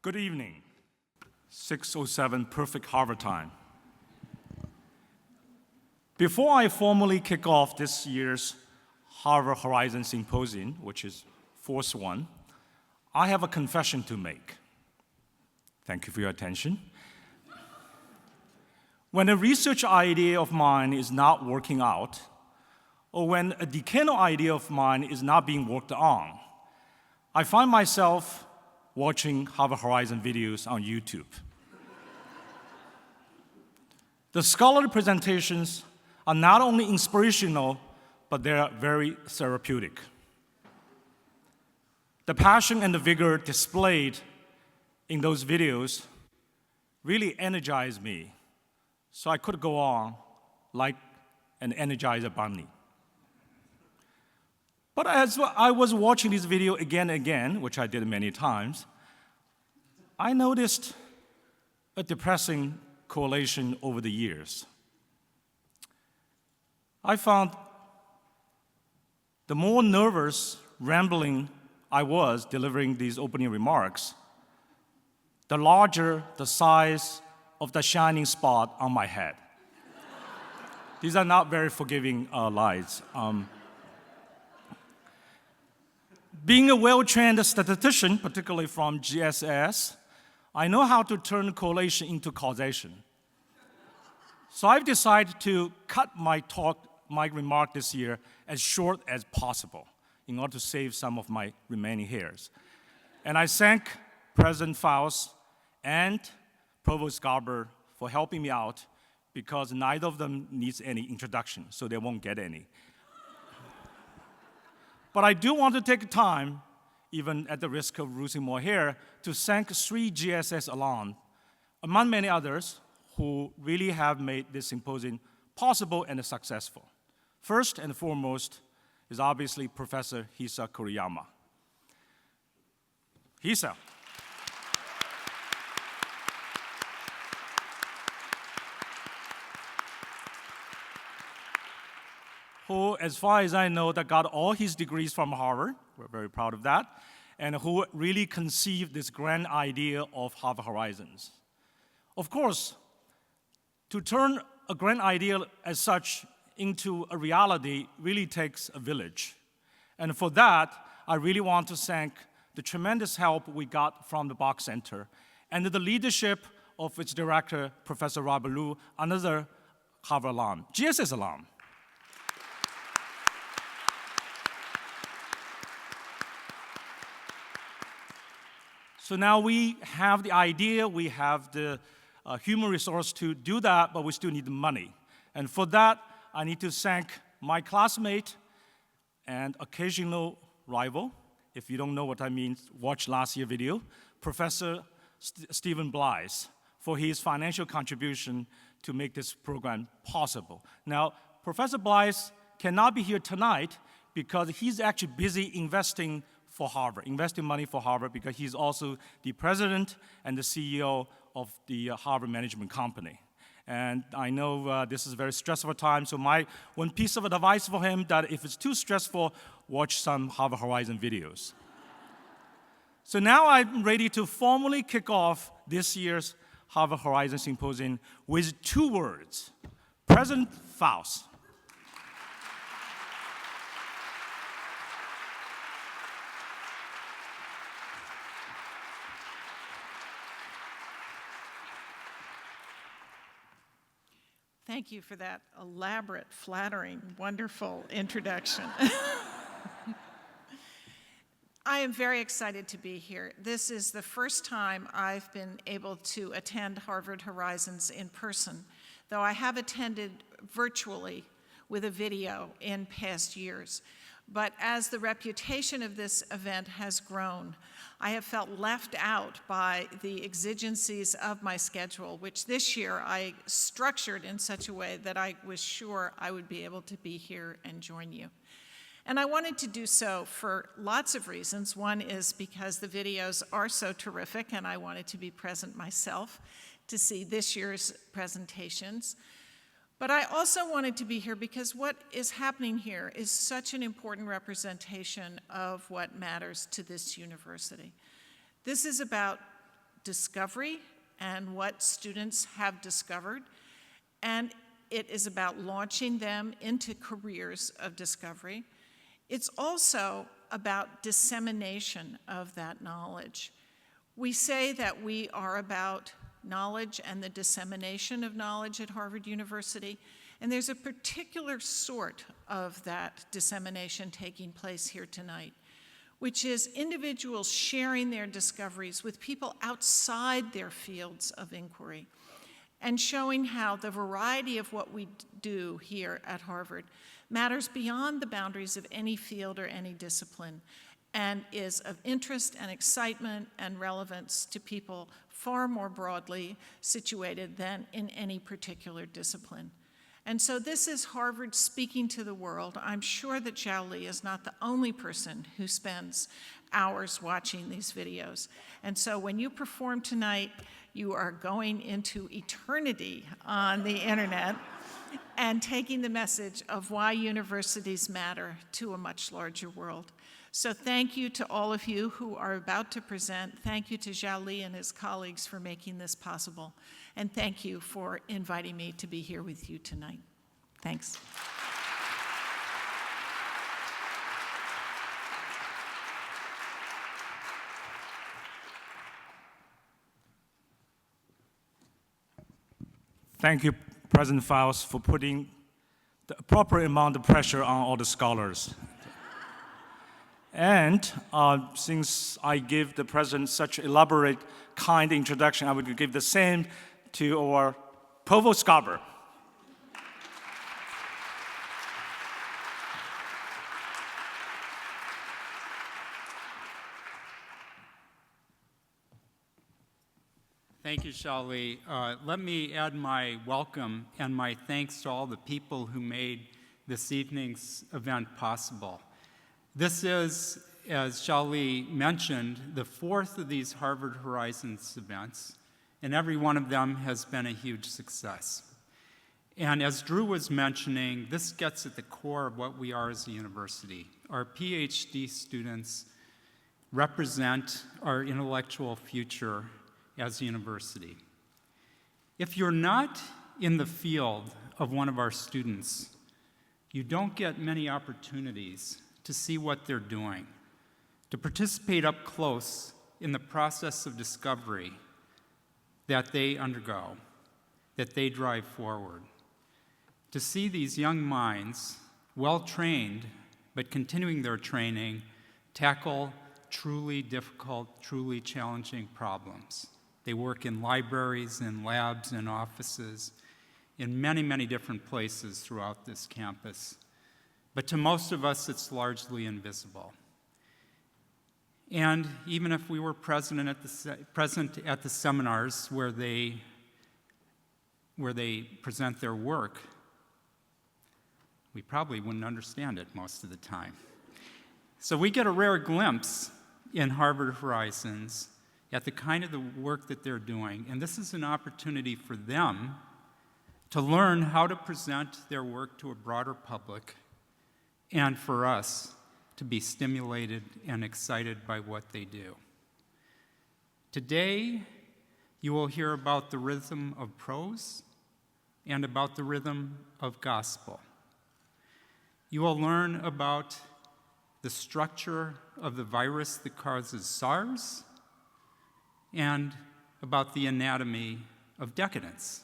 Good evening. 6:07, perfect Harvard time. Before I formally kick off this year's Harvard Horizons Symposium, which is fourth one, I have a confession to make. Thank you for your attention. When a research idea of mine is not working out, or when a decadent idea of mine is not being worked on, I find myself watching Harvard Horizon videos on YouTube. The scholarly presentations are not only inspirational, but they are very therapeutic. The passion and the vigor displayed in those videos really energized me, so I could go on like an Energizer bunny. But as I was watching this video again and again, which I did many times, I noticed a depressing correlation over the years. I found the more nervous, rambling I was delivering these opening remarks, the larger the size of the shining spot on my head. These are not very forgiving lies. Being a well-trained statistician, particularly from GSS, I know how to turn correlation into causation. So I've decided to cut my remark this year as short as possible in order to save some of my remaining hairs. And I thank President Faust and Provost Garber for helping me out because neither of them needs any introduction, so they won't get any. But I do want to take time, even at the risk of losing more hair, to thank 3 GSS alums, among many others, who really have made this symposium possible and successful. First and foremost is obviously Professor Hisa Kuriyama. Hisa. Who, as far as I know, that got all his degrees from Harvard, we're very proud of that, and who really conceived this grand idea of Harvard Horizons. Of course, to turn a grand idea as such into a reality really takes a village. And for that, I really want to thank the tremendous help we got from the Bach Center and the leadership of its director, Professor Robert Liu, another Harvard alum, GSS alum. So now we have the idea, we have the human resource to do that, but we still need the money. And for that, I need to thank my classmate and occasional rival. If you don't know what I mean, watch last year's video, Professor Stephen Blythe, for his financial contribution to make this program possible. Now, Professor Blythe cannot be here tonight because he's actually busy investing for Harvard, investing money for Harvard, because he's also the president and the CEO of the Harvard Management Company. And I know this is a very stressful time, so my one piece of advice for him that if it's too stressful, watch some Harvard Horizon videos. So now I'm ready to formally kick off this year's Harvard Horizon Symposium with 2 words, President Faust. Thank you for that elaborate, flattering, wonderful introduction. I am very excited to be here. This is the first time I've been able to attend Harvard Horizons in person, though I have attended virtually with a video in past years. But as the reputation of this event has grown, I have felt left out by the exigencies of my schedule, which this year I structured in such a way that I was sure I would be able to be here and join you. And I wanted to do so for lots of reasons. One is because the videos are so terrific, and I wanted to be present myself to see this year's presentations. But I also wanted to be here because what is happening here is such an important representation of what matters to this university. This is about discovery and what students have discovered, and it is about launching them into careers of discovery. It's also about dissemination of that knowledge. We say that we are about knowledge and the dissemination of knowledge at Harvard University, and there's a particular sort of that dissemination taking place here tonight, which is individuals sharing their discoveries with people outside their fields of inquiry, and showing how the variety of what we do here at Harvard matters beyond the boundaries of any field or any discipline, and is of interest and excitement and relevance to people far more broadly situated than in any particular discipline. And so this is Harvard speaking to the world. I'm sure that Zhao Li is not the only person who spends hours watching these videos. And so when you perform tonight, you are going into eternity on the internet and taking the message of why universities matter to a much larger world. So thank you to all of you who are about to present. Thank you to Zhao Li and his colleagues for making this possible. And thank you for inviting me to be here with you tonight. Thanks. Thank you, President Faust, for putting the appropriate amount of pressure on all the scholars. And since I give the President such elaborate, kind introduction, I would give the same to our Provost Garber. Thank you, Zhao Li. Let me add my welcome and my thanks to all the people who made this evening's event possible. This is, as Zhao Li mentioned, the fourth of these Harvard Horizons events, and every one of them has been a huge success. And as Drew was mentioning, this gets at the core of what we are as a university. Our PhD students represent our intellectual future as a university. If you're not in the field of one of our students, you don't get many opportunities to see what they're doing, to participate up close in the process of discovery that they undergo, that they drive forward, to see these young minds, well-trained, but continuing their training, tackle truly difficult, truly challenging problems. They work in libraries, in labs, in offices, in many, many different places throughout this campus. But to most of us, it's largely invisible. And even if we were present at the seminars where they present their work, we probably wouldn't understand it most of the time. So we get a rare glimpse in Harvard Horizons at the kind of the work that they're doing. And this is an opportunity for them to learn how to present their work to a broader public, and for us to be stimulated and excited by what they do. Today, you will hear about the rhythm of prose and about the rhythm of gospel. You will learn about the structure of the virus that causes SARS, and about the anatomy of decadence.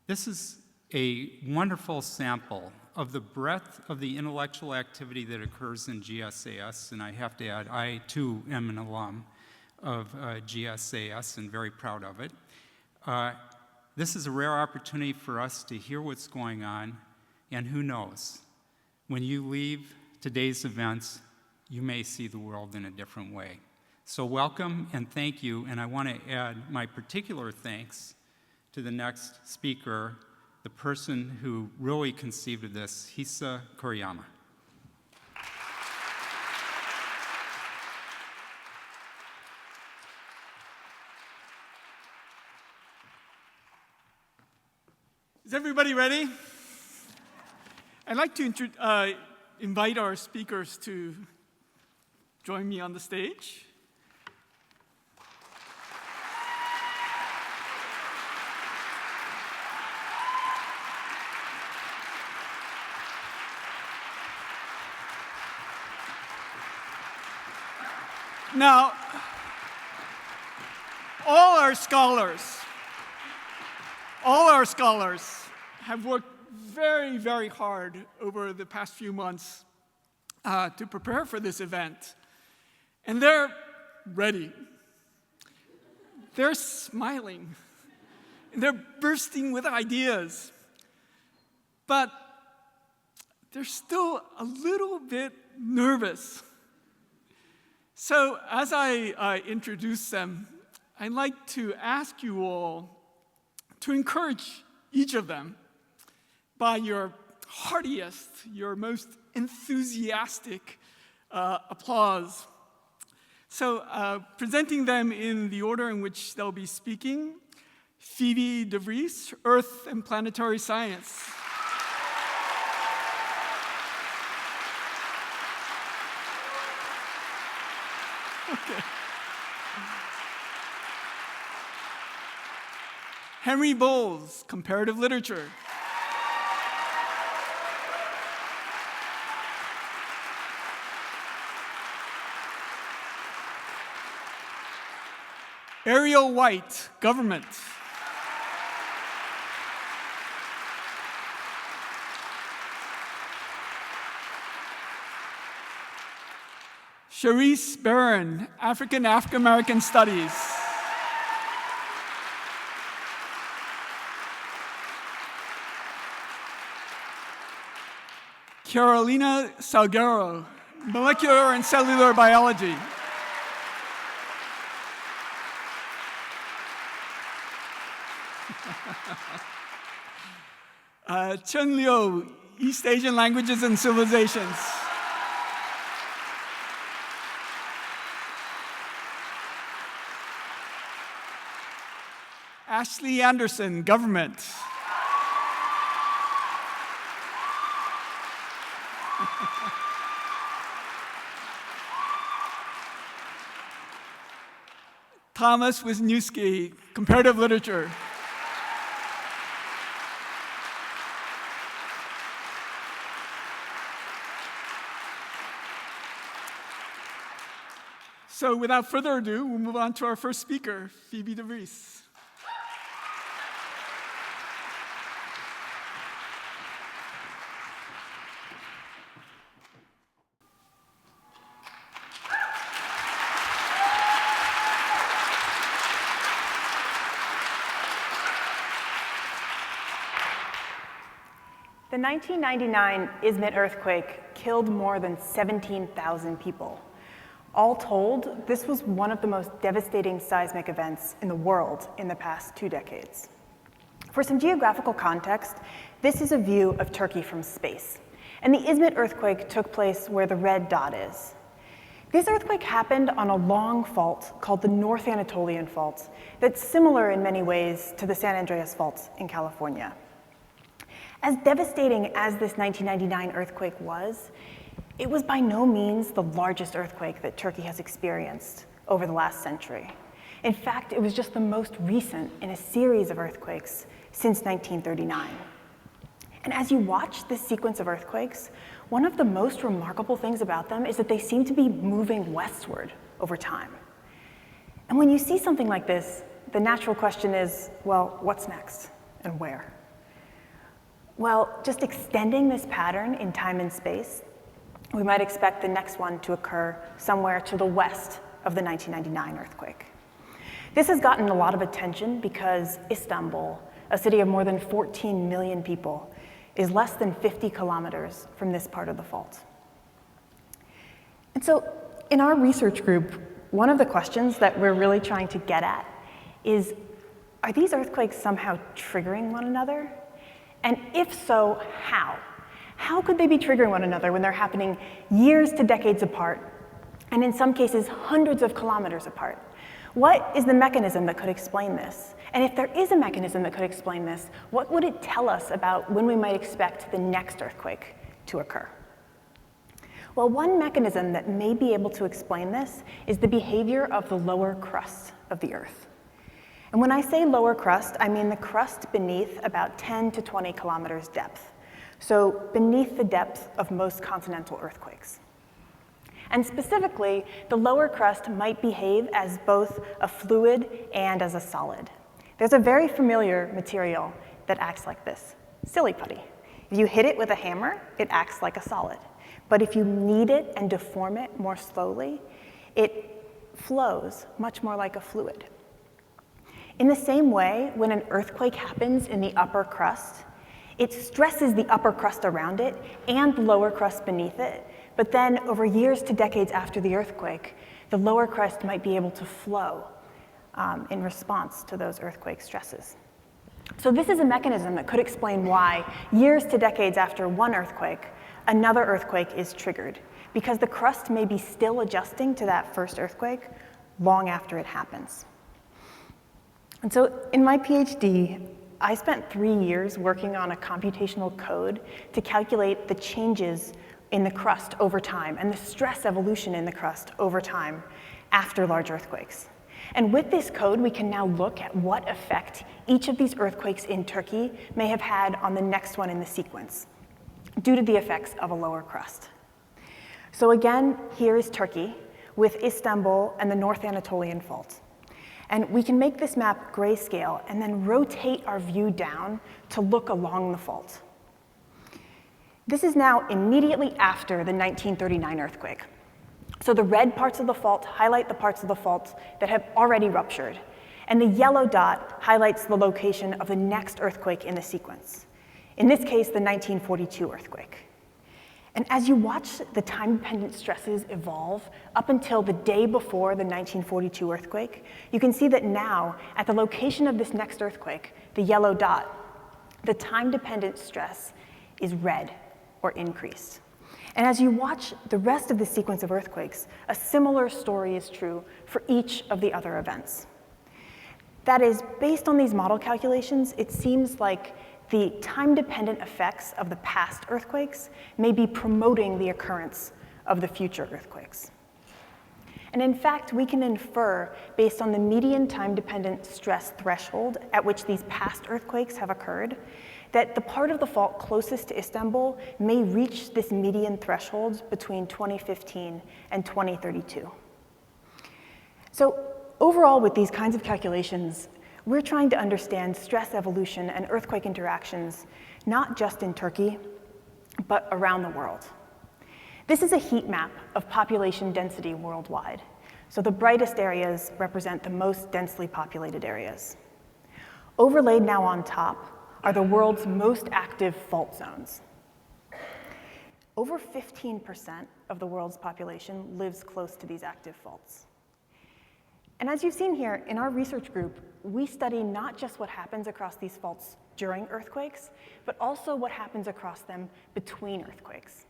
This is a wonderful sample of the breadth of the intellectual activity that occurs in GSAS, and I have to add, I too am an alum of GSAS and very proud of it. This is a rare opportunity for us to hear what's going on, and who knows, when you leave today's events, you may see the world in a different way. So welcome and thank you, and I want to add my particular thanks to the next speaker, the person who really conceived of this, Hisa Koriyama. Is everybody ready? I'd like to invite our speakers to join me on the stage. Now, all our scholars have worked very, very hard over the past few months to prepare for this event. And they're ready. They're smiling. They're bursting with ideas. But they're still a little bit nervous. So as I introduce them, I'd like to ask you all to encourage each of them by your heartiest, your most enthusiastic applause. So presenting them in the order in which they'll be speaking, Phoebe DeVries, Earth and Planetary Science. Okay. Henry Bowles, Comparative Literature. Ariel White, Government. Charisse Barron, African-American Studies. Carolina Salguero, Molecular and Cellular Biology. Chen Liu, East Asian Languages and Civilizations. Ashley Anderson, Government. Thomas Wisniewski, Comparative Literature. So without further ado, we'll move on to our first speaker, Phoebe DeVries. The 1999 Izmit earthquake killed more than 17,000 people. All told, this was one of the most devastating seismic events in the world in the past 2 decades. For some geographical context, this is a view of Turkey from space. And the Izmit earthquake took place where the red dot is. This earthquake happened on a long fault called the North Anatolian Fault that's similar in many ways to the San Andreas Fault in California. As devastating as this 1999 earthquake was, it was by no means the largest earthquake that Turkey has experienced over the last century. In fact, it was just the most recent in a series of earthquakes since 1939. And as you watch this sequence of earthquakes, one of the most remarkable things about them is that they seem to be moving westward over time. And when you see something like this, the natural question is, well, what's next and where? Well, just extending this pattern in time and space, we might expect the next one to occur somewhere to the west of the 1999 earthquake. This has gotten a lot of attention because Istanbul, a city of more than 14 million people, is less than 50 kilometers from this part of the fault. And so in our research group, one of the questions that we're really trying to get at is, are these earthquakes somehow triggering one another? And if so, how? How could they be triggering one another when they're happening years to decades apart, and in some cases, hundreds of kilometers apart? What is the mechanism that could explain this? And if there is a mechanism that could explain this, what would it tell us about when we might expect the next earthquake to occur? Well, one mechanism that may be able to explain this is the behavior of the lower crust of the Earth. And when I say lower crust, I mean the crust beneath about 10 to 20 kilometers depth. So beneath the depth of most continental earthquakes. And specifically, the lower crust might behave as both a fluid and as a solid. There's a very familiar material that acts like this, silly putty. If you hit it with a hammer, it acts like a solid. But if you knead it and deform it more slowly, it flows much more like a fluid. In the same way, when an earthquake happens in the upper crust, it stresses the upper crust around it and the lower crust beneath it. But then, over years to decades after the earthquake, the lower crust might be able to flow in response to those earthquake stresses. So this is a mechanism that could explain why, years to decades after one earthquake, another earthquake is triggered, because the crust may be still adjusting to that first earthquake long after it happens. And so in my PhD, I spent 3 years working on a computational code to calculate the changes in the crust over time and the stress evolution in the crust over time after large earthquakes. And with this code, we can now look at what effect each of these earthquakes in Turkey may have had on the next one in the sequence, due to the effects of a lower crust. So again, here is Turkey with Istanbul and the North Anatolian Fault. And we can make this map grayscale and then rotate our view down to look along the fault. This is now immediately after the 1939 earthquake. So the red parts of the fault highlight the parts of the fault that have already ruptured, and the yellow dot highlights the location of the next earthquake in the sequence. In this case, the 1942 earthquake. And as you watch the time-dependent stresses evolve up until the day before the 1942 earthquake, you can see that now, at the location of this next earthquake, the yellow dot, the time-dependent stress is red or increased. And as you watch the rest of the sequence of earthquakes, a similar story is true for each of the other events. That is, based on these model calculations, it seems like the time-dependent effects of the past earthquakes may be promoting the occurrence of the future earthquakes. And in fact, we can infer, based on the median time-dependent stress threshold at which these past earthquakes have occurred, that the part of the fault closest to Istanbul may reach this median threshold between 2015 and 2032. So overall, with these kinds of calculations, we're trying to understand stress evolution and earthquake interactions, not just in Turkey, but around the world. This is a heat map of population density worldwide. So the brightest areas represent the most densely populated areas. Overlaid now on top are the world's most active fault zones. Over 15% of the world's population lives close to these active faults. And as you've seen here, in our research group, we study not just what happens across these faults during earthquakes, but also what happens across them between earthquakes.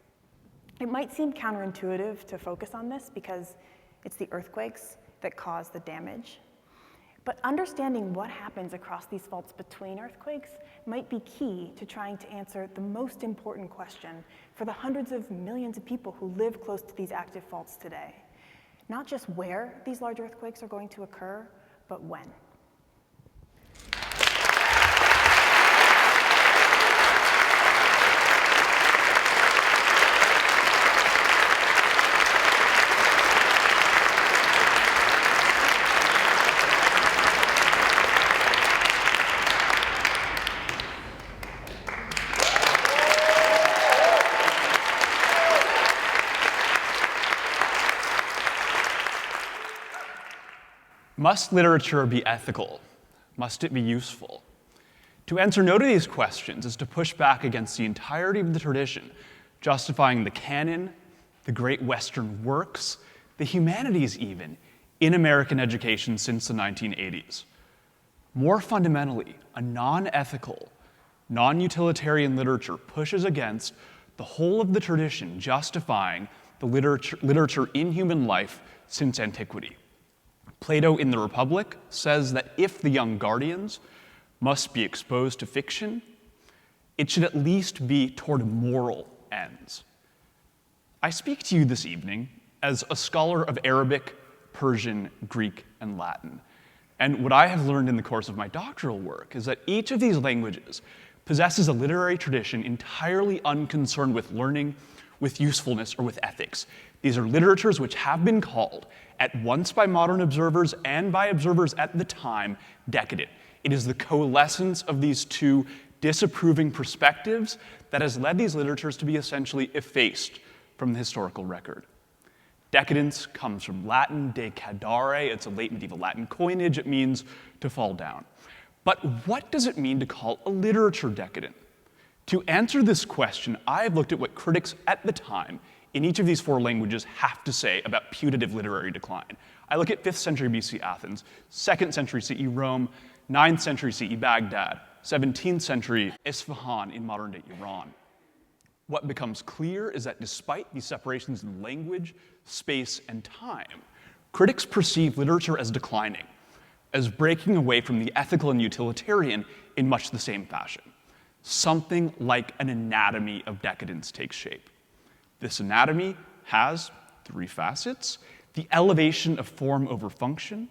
It might seem counterintuitive to focus on this because it's the earthquakes that cause the damage. But understanding what happens across these faults between earthquakes might be key to trying to answer the most important question for the hundreds of millions of people who live close to these active faults today. Not just where these large earthquakes are going to occur, but when. Must literature be ethical? Must it be useful? To answer no to these questions is to push back against the entirety of the tradition, justifying the canon, the great Western works, the humanities even, in American education since the 1980s. More fundamentally, a non-ethical, non-utilitarian literature pushes against the whole of the tradition justifying the literature in human life since antiquity. Plato in The Republic says that if the young guardians must be exposed to fiction, it should at least be toward moral ends. I speak to you this evening as a scholar of Arabic, Persian, Greek, and Latin. And what I have learned in the course of my doctoral work is that each of these languages possesses a literary tradition entirely unconcerned with learning with usefulness, or with ethics. These are literatures which have been called, at once by modern observers and by observers at the time, decadent. It is the coalescence of these two disapproving perspectives that has led these literatures to be essentially effaced from the historical record. Decadence comes from Latin, decadere. It's a late medieval Latin coinage. It means to fall down. But what does it mean to call a literature decadent? To answer this question, I've looked at what critics at the time in each of these four languages have to say about putative literary decline. I look at 5th century BC Athens, 2nd century CE Rome, 9th century CE Baghdad, 17th century Isfahan in modern-day Iran. What becomes clear is that despite these separations in language, space, and time, critics perceive literature as declining, as breaking away from the ethical and utilitarian in much the same fashion. Something like an anatomy of decadence takes shape. This anatomy has 3 facets: the elevation of form over function,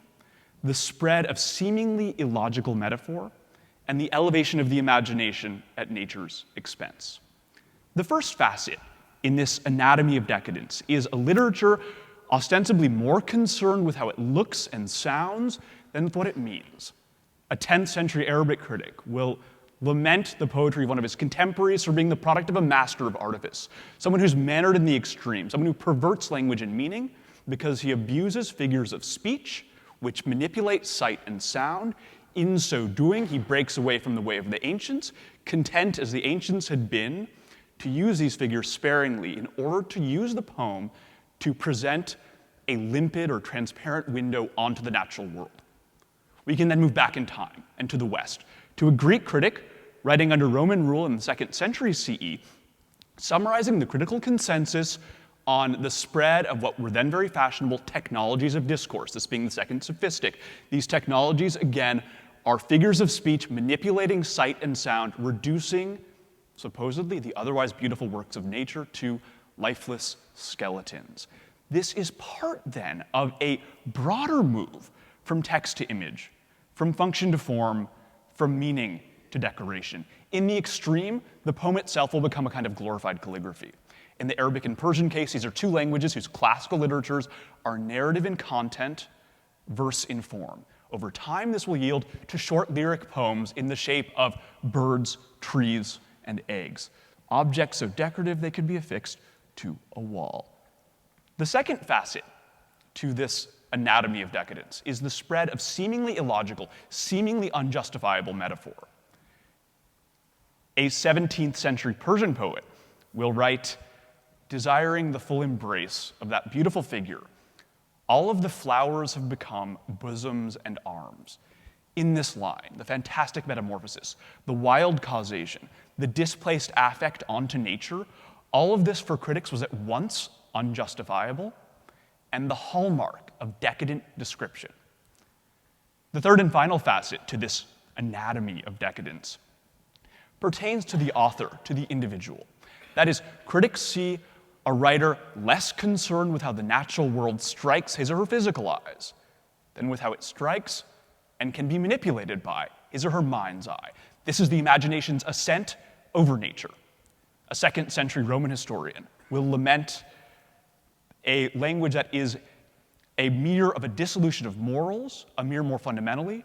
the spread of seemingly illogical metaphor, and the elevation of the imagination at nature's expense. The first facet in this anatomy of decadence is a literature ostensibly more concerned with how it looks and sounds than with what it means. A 10th century Arabic critic will lament the poetry of one of his contemporaries for being the product of a master of artifice, someone who's mannered in the extreme, someone who perverts language and meaning because he abuses figures of speech which manipulate sight and sound. In so doing, he breaks away from the way of the ancients, content as the ancients had been to use these figures sparingly in order to use the poem to present a limpid or transparent window onto the natural world. We can then move back in time and to the West, to a Greek critic writing under Roman rule in the 2nd century CE, summarizing the critical consensus on the spread of what were then very fashionable technologies of discourse, this being the second sophistic. These technologies, again, are figures of speech manipulating sight and sound, reducing supposedly the otherwise beautiful works of nature to lifeless skeletons. This is part, then, of a broader move from text to image, from function to form, from meaning to decoration. In the extreme, the poem itself will become a kind of glorified calligraphy. In the Arabic and Persian case, these are 2 languages whose classical literatures are narrative in content, verse in form. Over time, this will yield to short lyric poems in the shape of birds, trees, and eggs, objects so decorative they could be affixed to a wall. The second facet to this anatomy of decadence is the spread of seemingly illogical, seemingly unjustifiable metaphor. A 17th century Persian poet will write, desiring the full embrace of that beautiful figure, all of the flowers have become bosoms and arms. In this line, the fantastic metamorphosis, the wild causation, the displaced affect onto nature, all of this for critics was at once unjustifiable and the hallmark of decadent description. The third and final facet to this anatomy of decadence pertains to the author, to the individual. That is, critics see a writer less concerned with how the natural world strikes his or her physical eyes than with how it strikes and can be manipulated by his or her mind's eye. This is the imagination's ascent over nature. A 2nd century Roman historian will lament a language that is a mirror of a dissolution of morals, a mirror more fundamentally,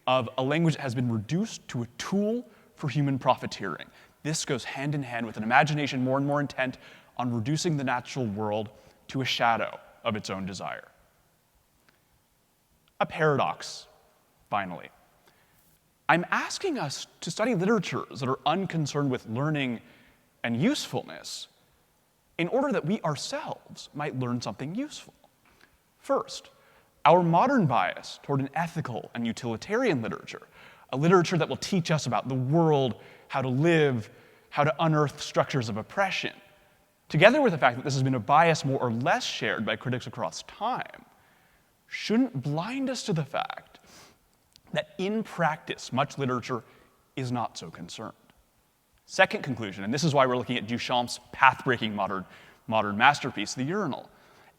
of a language that has been reduced to a tool for human profiteering. This goes hand in hand with an imagination more and more intent on reducing the natural world to a shadow of its own desire. A paradox, finally. I'm asking us to study literatures that are unconcerned with learning and usefulness in order that we ourselves might learn something useful. First, our modern bias toward an ethical and utilitarian literature, a literature that will teach us about the world, how to live, how to unearth structures of oppression, together with the fact that this has been a bias more or less shared by critics across time, shouldn't blind us to the fact that in practice, much literature is not so concerned. Second conclusion, and this is why we're looking at Duchamp's path-breaking modern masterpiece, The Urinal.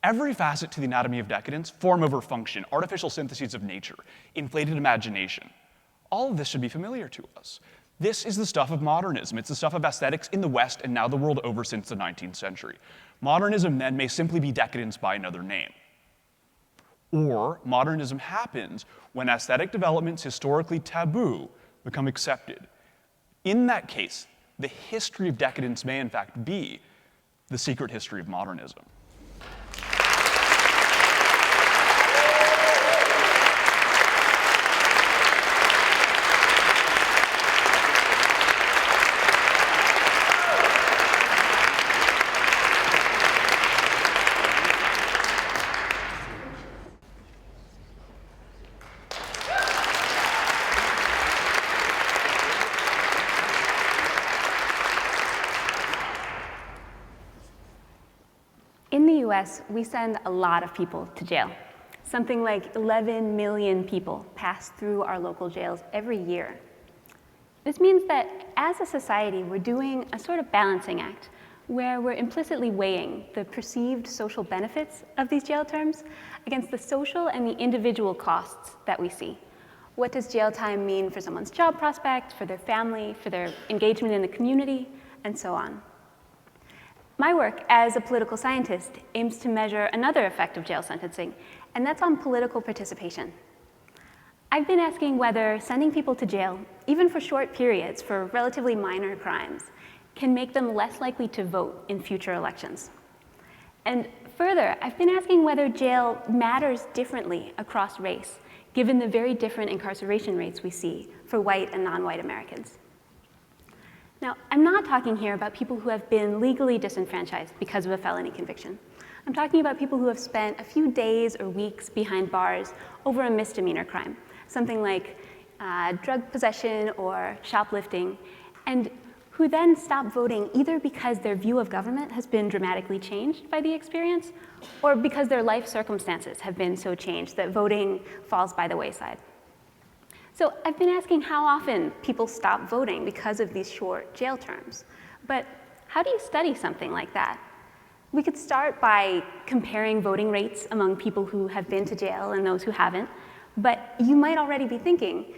Every facet to the anatomy of decadence, form over function, artificial syntheses of nature, inflated imagination, all of this should be familiar to us. This is the stuff of modernism. It's the stuff of aesthetics in the West and now the world over since the 19th century. Modernism then may simply be decadence by another name. Or modernism happens when aesthetic developments historically taboo become accepted. In that case, the history of decadence may in fact be the secret history of modernism. In the US, we send a lot of people to jail. Something like 11 million people pass through our local jails every year. This means that as a society, we're doing a sort of balancing act where we're implicitly weighing the perceived social benefits of these jail terms against the social and the individual costs that we see. What does jail time mean for someone's job prospect, for their family, for their engagement in the community, and so on? My work as a political scientist aims to measure another effect of jail sentencing, and that's on political participation. I've been asking whether sending people to jail, even for short periods for relatively minor crimes, can make them less likely to vote in future elections. And further, I've been asking whether jail matters differently across race, given the very different incarceration rates we see for white and non-white Americans. Now, I'm not talking here about people who have been legally disenfranchised because of a felony conviction. I'm talking about people who have spent a few days or weeks behind bars over a misdemeanor crime, something like drug possession or shoplifting, and who then stop voting either because their view of government has been dramatically changed by the experience, or because their life circumstances have been so changed that voting falls by the wayside. So I've been asking how often people stop voting because of these short jail terms. But how do you study something like that? We could start by comparing voting rates among people who have been to jail and those who haven't. But you might already be thinking,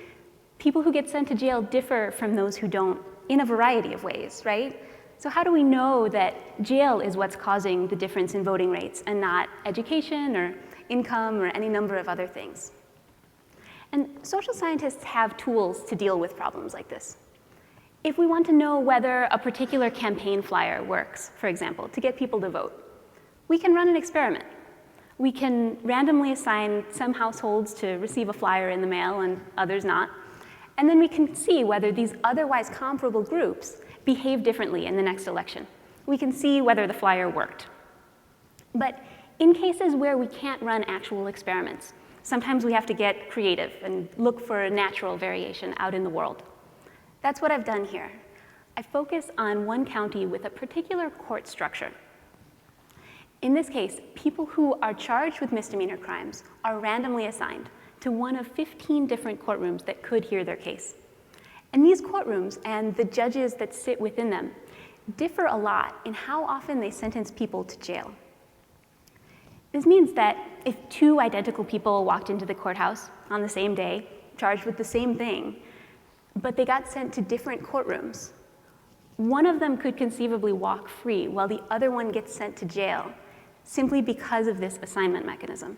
people who get sent to jail differ from those who don't in a variety of ways, right? So how do we know that jail is what's causing the difference in voting rates and not education or income or any number of other things? And social scientists have tools to deal with problems like this. If we want to know whether a particular campaign flyer works, for example, to get people to vote, we can run an experiment. We can randomly assign some households to receive a flyer in the mail and others not. And then we can see whether these otherwise comparable groups behave differently in the next election. We can see whether the flyer worked. But in cases where we can't run actual experiments, sometimes we have to get creative and look for a natural variation out in the world. That's what I've done here. I focus on one county with a particular court structure. In this case, people who are charged with misdemeanor crimes are randomly assigned to one of 15 different courtrooms that could hear their case. And these courtrooms and the judges that sit within them differ a lot in how often they sentence people to jail. This means that if two identical people walked into the courthouse on the same day, charged with the same thing, but they got sent to different courtrooms, one of them could conceivably walk free while the other one gets sent to jail simply because of this assignment mechanism.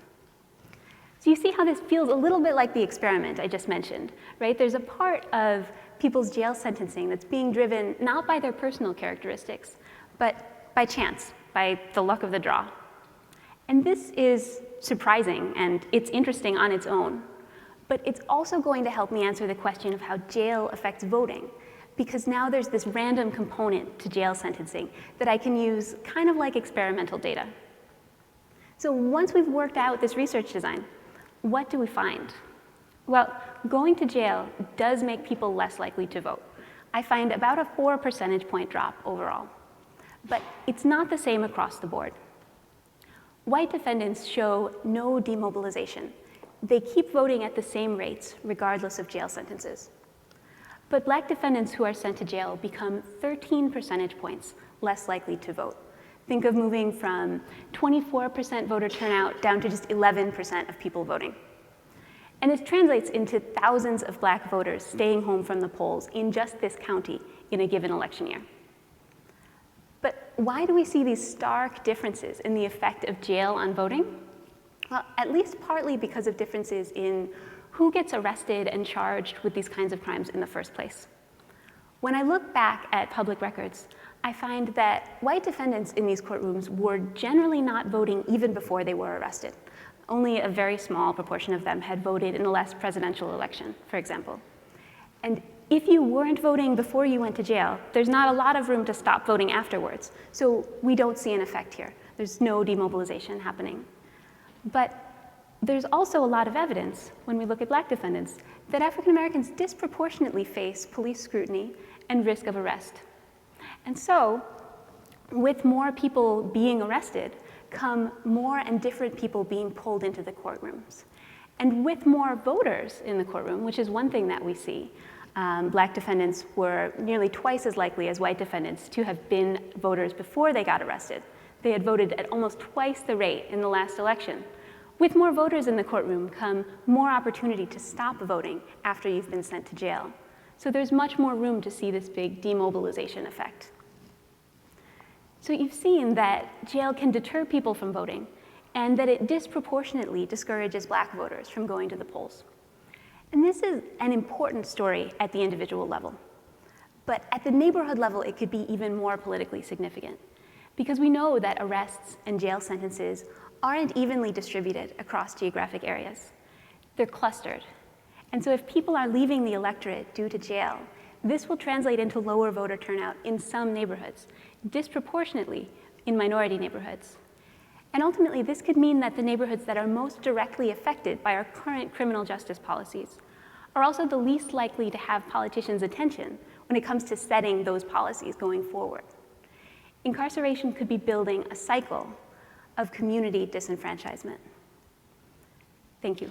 So you see how this feels a little bit like the experiment I just mentioned, right? There's a part of people's jail sentencing that's being driven not by their personal characteristics, but by chance, by the luck of the draw. And this is surprising, and it's interesting on its own. But it's also going to help me answer the question of how jail affects voting, because now there's this random component to jail sentencing that I can use kind of like experimental data. So once we've worked out this research design, what do we find? Well, going to jail does make people less likely to vote. I find about a 4 percentage point drop overall. But it's not the same across the board. White defendants show no demobilization. They keep voting at the same rates, regardless of jail sentences. But black defendants who are sent to jail become 13 percentage points less likely to vote. Think of moving from 24% voter turnout down to just 11% of people voting. And this translates into thousands of black voters staying home from the polls in just this county in a given election year. But why do we see these stark differences in the effect of jail on voting? Well, at least partly because of differences in who gets arrested and charged with these kinds of crimes in the first place. When I look back at public records, I find that white defendants in these courtrooms were generally not voting even before they were arrested. Only a very small proportion of them had voted in the last presidential election, for example. And if you weren't voting before you went to jail, there's not a lot of room to stop voting afterwards. So we don't see an effect here. There's no demobilization happening. But there's also a lot of evidence, when we look at black defendants, that African Americans disproportionately face police scrutiny and risk of arrest. And so, with more people being arrested, come more and different people being pulled into the courtrooms. And with more voters in the courtroom, which is one thing that we see, black defendants were nearly twice as likely as white defendants to have been voters before they got arrested. They had voted at almost twice the rate in the last election. With more voters in the courtroom come more opportunity to stop voting after you've been sent to jail. So there's much more room to see this big demobilization effect. So you've seen that jail can deter people from voting, and that it disproportionately discourages black voters from going to the polls. And this is an important story at the individual level. But at the neighborhood level, it could be even more politically significant, because we know that arrests and jail sentences aren't evenly distributed across geographic areas. They're clustered. And so if people are leaving the electorate due to jail, this will translate into lower voter turnout in some neighborhoods, disproportionately in minority neighborhoods. And ultimately, this could mean that the neighborhoods that are most directly affected by our current criminal justice policies are also the least likely to have politicians' attention when it comes to setting those policies going forward. Incarceration could be building a cycle of community disenfranchisement. Thank you.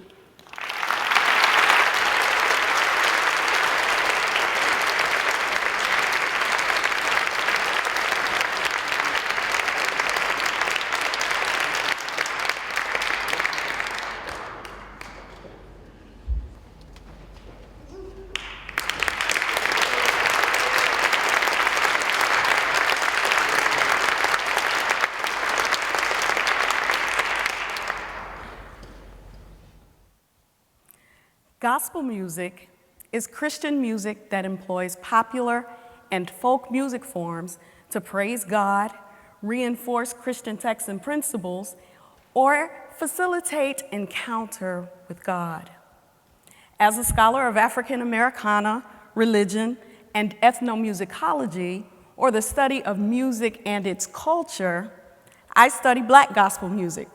Gospel music is Christian music that employs popular and folk music forms to praise God, reinforce Christian texts and principles, or facilitate encounter with God. As a scholar of African Americana, religion, and ethnomusicology, or the study of music and its culture, I study Black gospel music,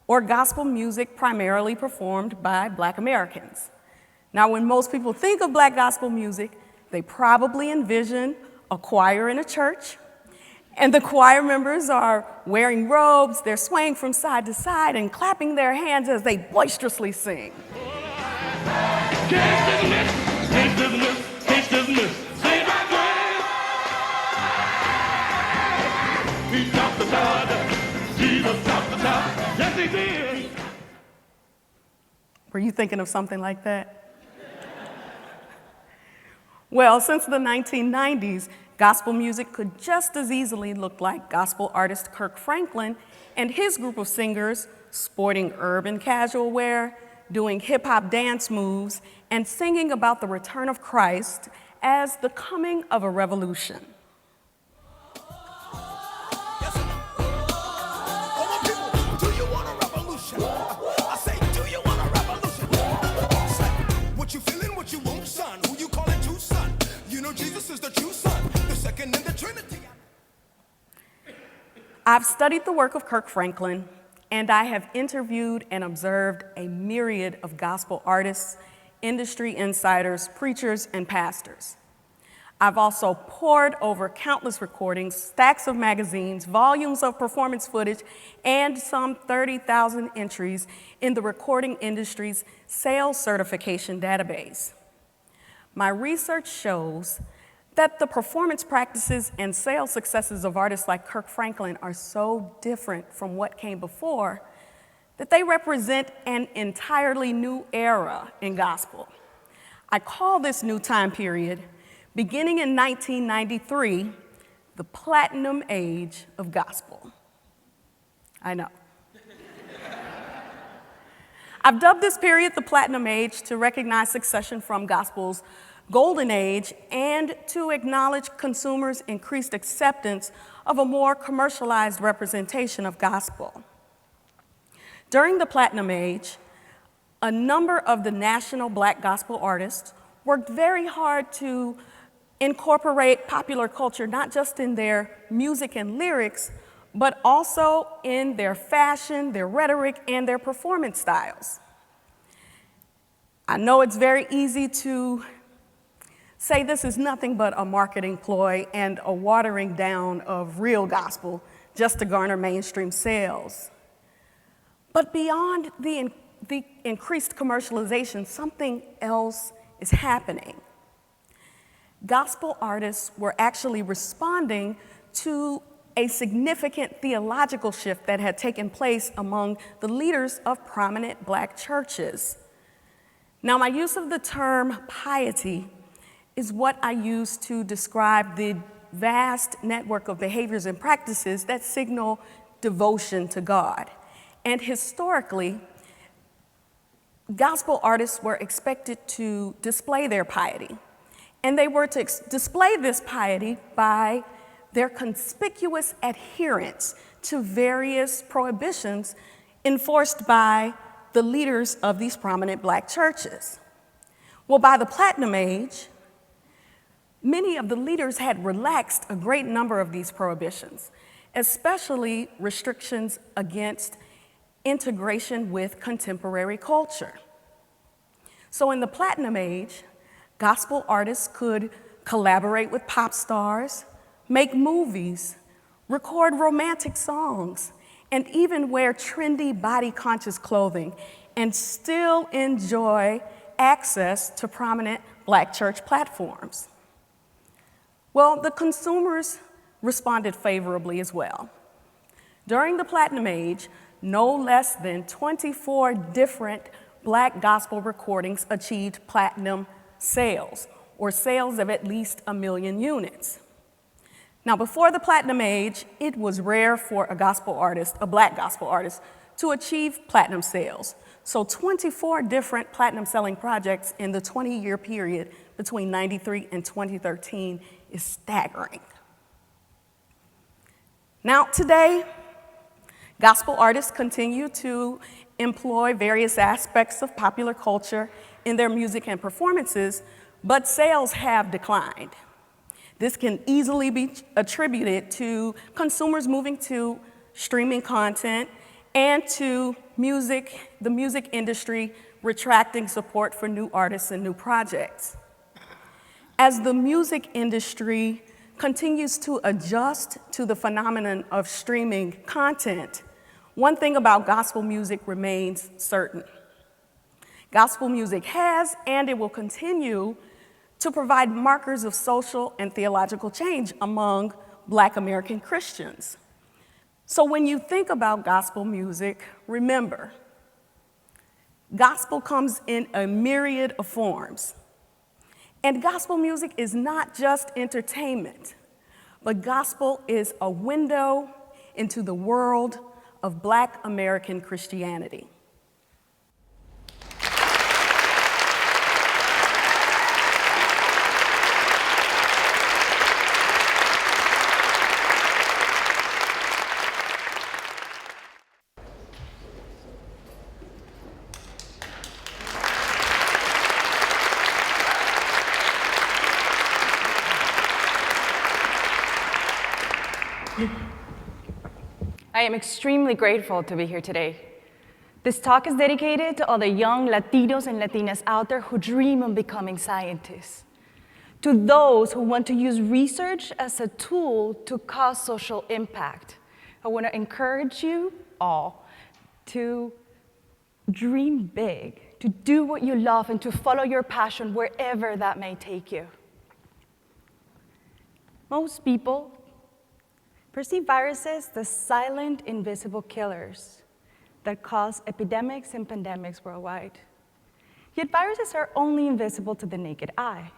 or gospel music primarily performed by Black Americans. Now, when most people think of Black gospel music, they probably envision a choir in a church, and the choir members are wearing robes, they're swaying from side to side and clapping their hands as they boisterously sing. Were you thinking of something like that? Well, since the 1990s, gospel music could just as easily look like gospel artist Kirk Franklin and his group of singers sporting urban casual wear, doing hip-hop dance moves, and singing about the return of Christ as the coming of a revolution. I've studied the work of Kirk Franklin, and I have interviewed and observed a myriad of gospel artists, industry insiders, preachers, and pastors. I've also pored over countless recordings, stacks of magazines, volumes of performance footage, and some 30,000 entries in the recording industry's sales certification database. My research shows that the performance practices and sales successes of artists like Kirk Franklin are so different from what came before that they represent an entirely new era in gospel. I call this new time period, beginning in 1993, the platinum age of gospel. I know. I've dubbed this period the platinum age to recognize succession from gospel's golden age and to acknowledge consumers' increased acceptance of a more commercialized representation of gospel. During the platinum age, a number of the national Black gospel artists worked very hard to incorporate popular culture, not just in their music and lyrics, but also in their fashion, their rhetoric, and their performance styles. I know it's very easy to say this is nothing but a marketing ploy and a watering down of real gospel just to garner mainstream sales. But beyond the increased commercialization, something else is happening. Gospel artists were actually responding to a significant theological shift that had taken place among the leaders of prominent Black churches. Now, my use of the term piety is what I use to describe the vast network of behaviors and practices that signal devotion to God. And historically, gospel artists were expected to display their piety. And they were to display this piety by their conspicuous adherence to various prohibitions enforced by the leaders of these prominent Black churches. Well, by the Platinum Age, many of the leaders had relaxed a great number of these prohibitions, especially restrictions against integration with contemporary culture. So in the Platinum Age, gospel artists could collaborate with pop stars, make movies, record romantic songs, and even wear trendy body-conscious clothing and still enjoy access to prominent Black church platforms. Well, the consumers responded favorably as well. During the Platinum Age, no less than 24 different Black gospel recordings achieved platinum sales, or sales of at least 1 million units. Now, before the Platinum Age, it was rare for a gospel artist, a Black gospel artist, to achieve platinum sales. So 24 different platinum selling projects in the 20-year period between 93 and 2013 is staggering. Now, today, gospel artists continue to employ various aspects of popular culture in their music and performances, but sales have declined. This can easily be attributed to consumers moving to streaming content and to the music industry retracting support for new artists and new projects. As the music industry continues to adjust to the phenomenon of streaming content, one thing about gospel music remains certain. Gospel music has, and it will continue, to provide markers of social and theological change among Black American Christians. So when you think about gospel music, remember, gospel comes in a myriad of forms. And gospel music is not just entertainment, but gospel is a window into the world of Black American Christianity. I am extremely grateful to be here today. This talk is dedicated to all the young Latinos and Latinas out there who dream of becoming scientists, to those who want to use research as a tool to cause social impact. I want to encourage you all to dream big, to do what you love, and to follow your passion wherever that may take you. Most people perceive viruses as silent, invisible killers. that cause epidemics and pandemics worldwide. Yet viruses are only invisible to the naked eye.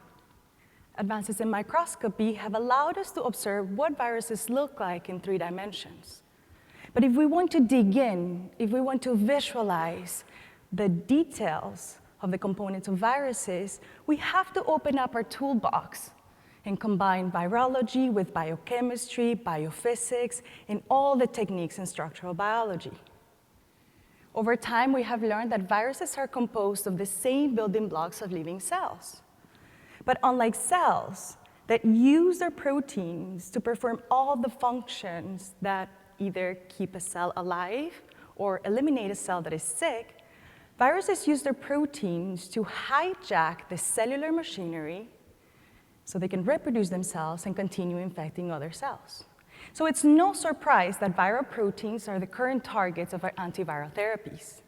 Advances in microscopy have allowed us to observe what viruses look like in 3 dimensions. But if we want to dig in, if we want to visualize the details of the components of viruses, we have to open up our toolbox and combine virology with biochemistry, biophysics, and all the techniques in structural biology. Over time, we have learned that viruses are composed of the same building blocks of living cells. But unlike cells that use their proteins to perform all the functions that either keep a cell alive or eliminate a cell that is sick, viruses use their proteins to hijack the cellular machinery so they can reproduce themselves and continue infecting other cells. So it's no surprise that viral proteins are the current targets of our antiviral therapies.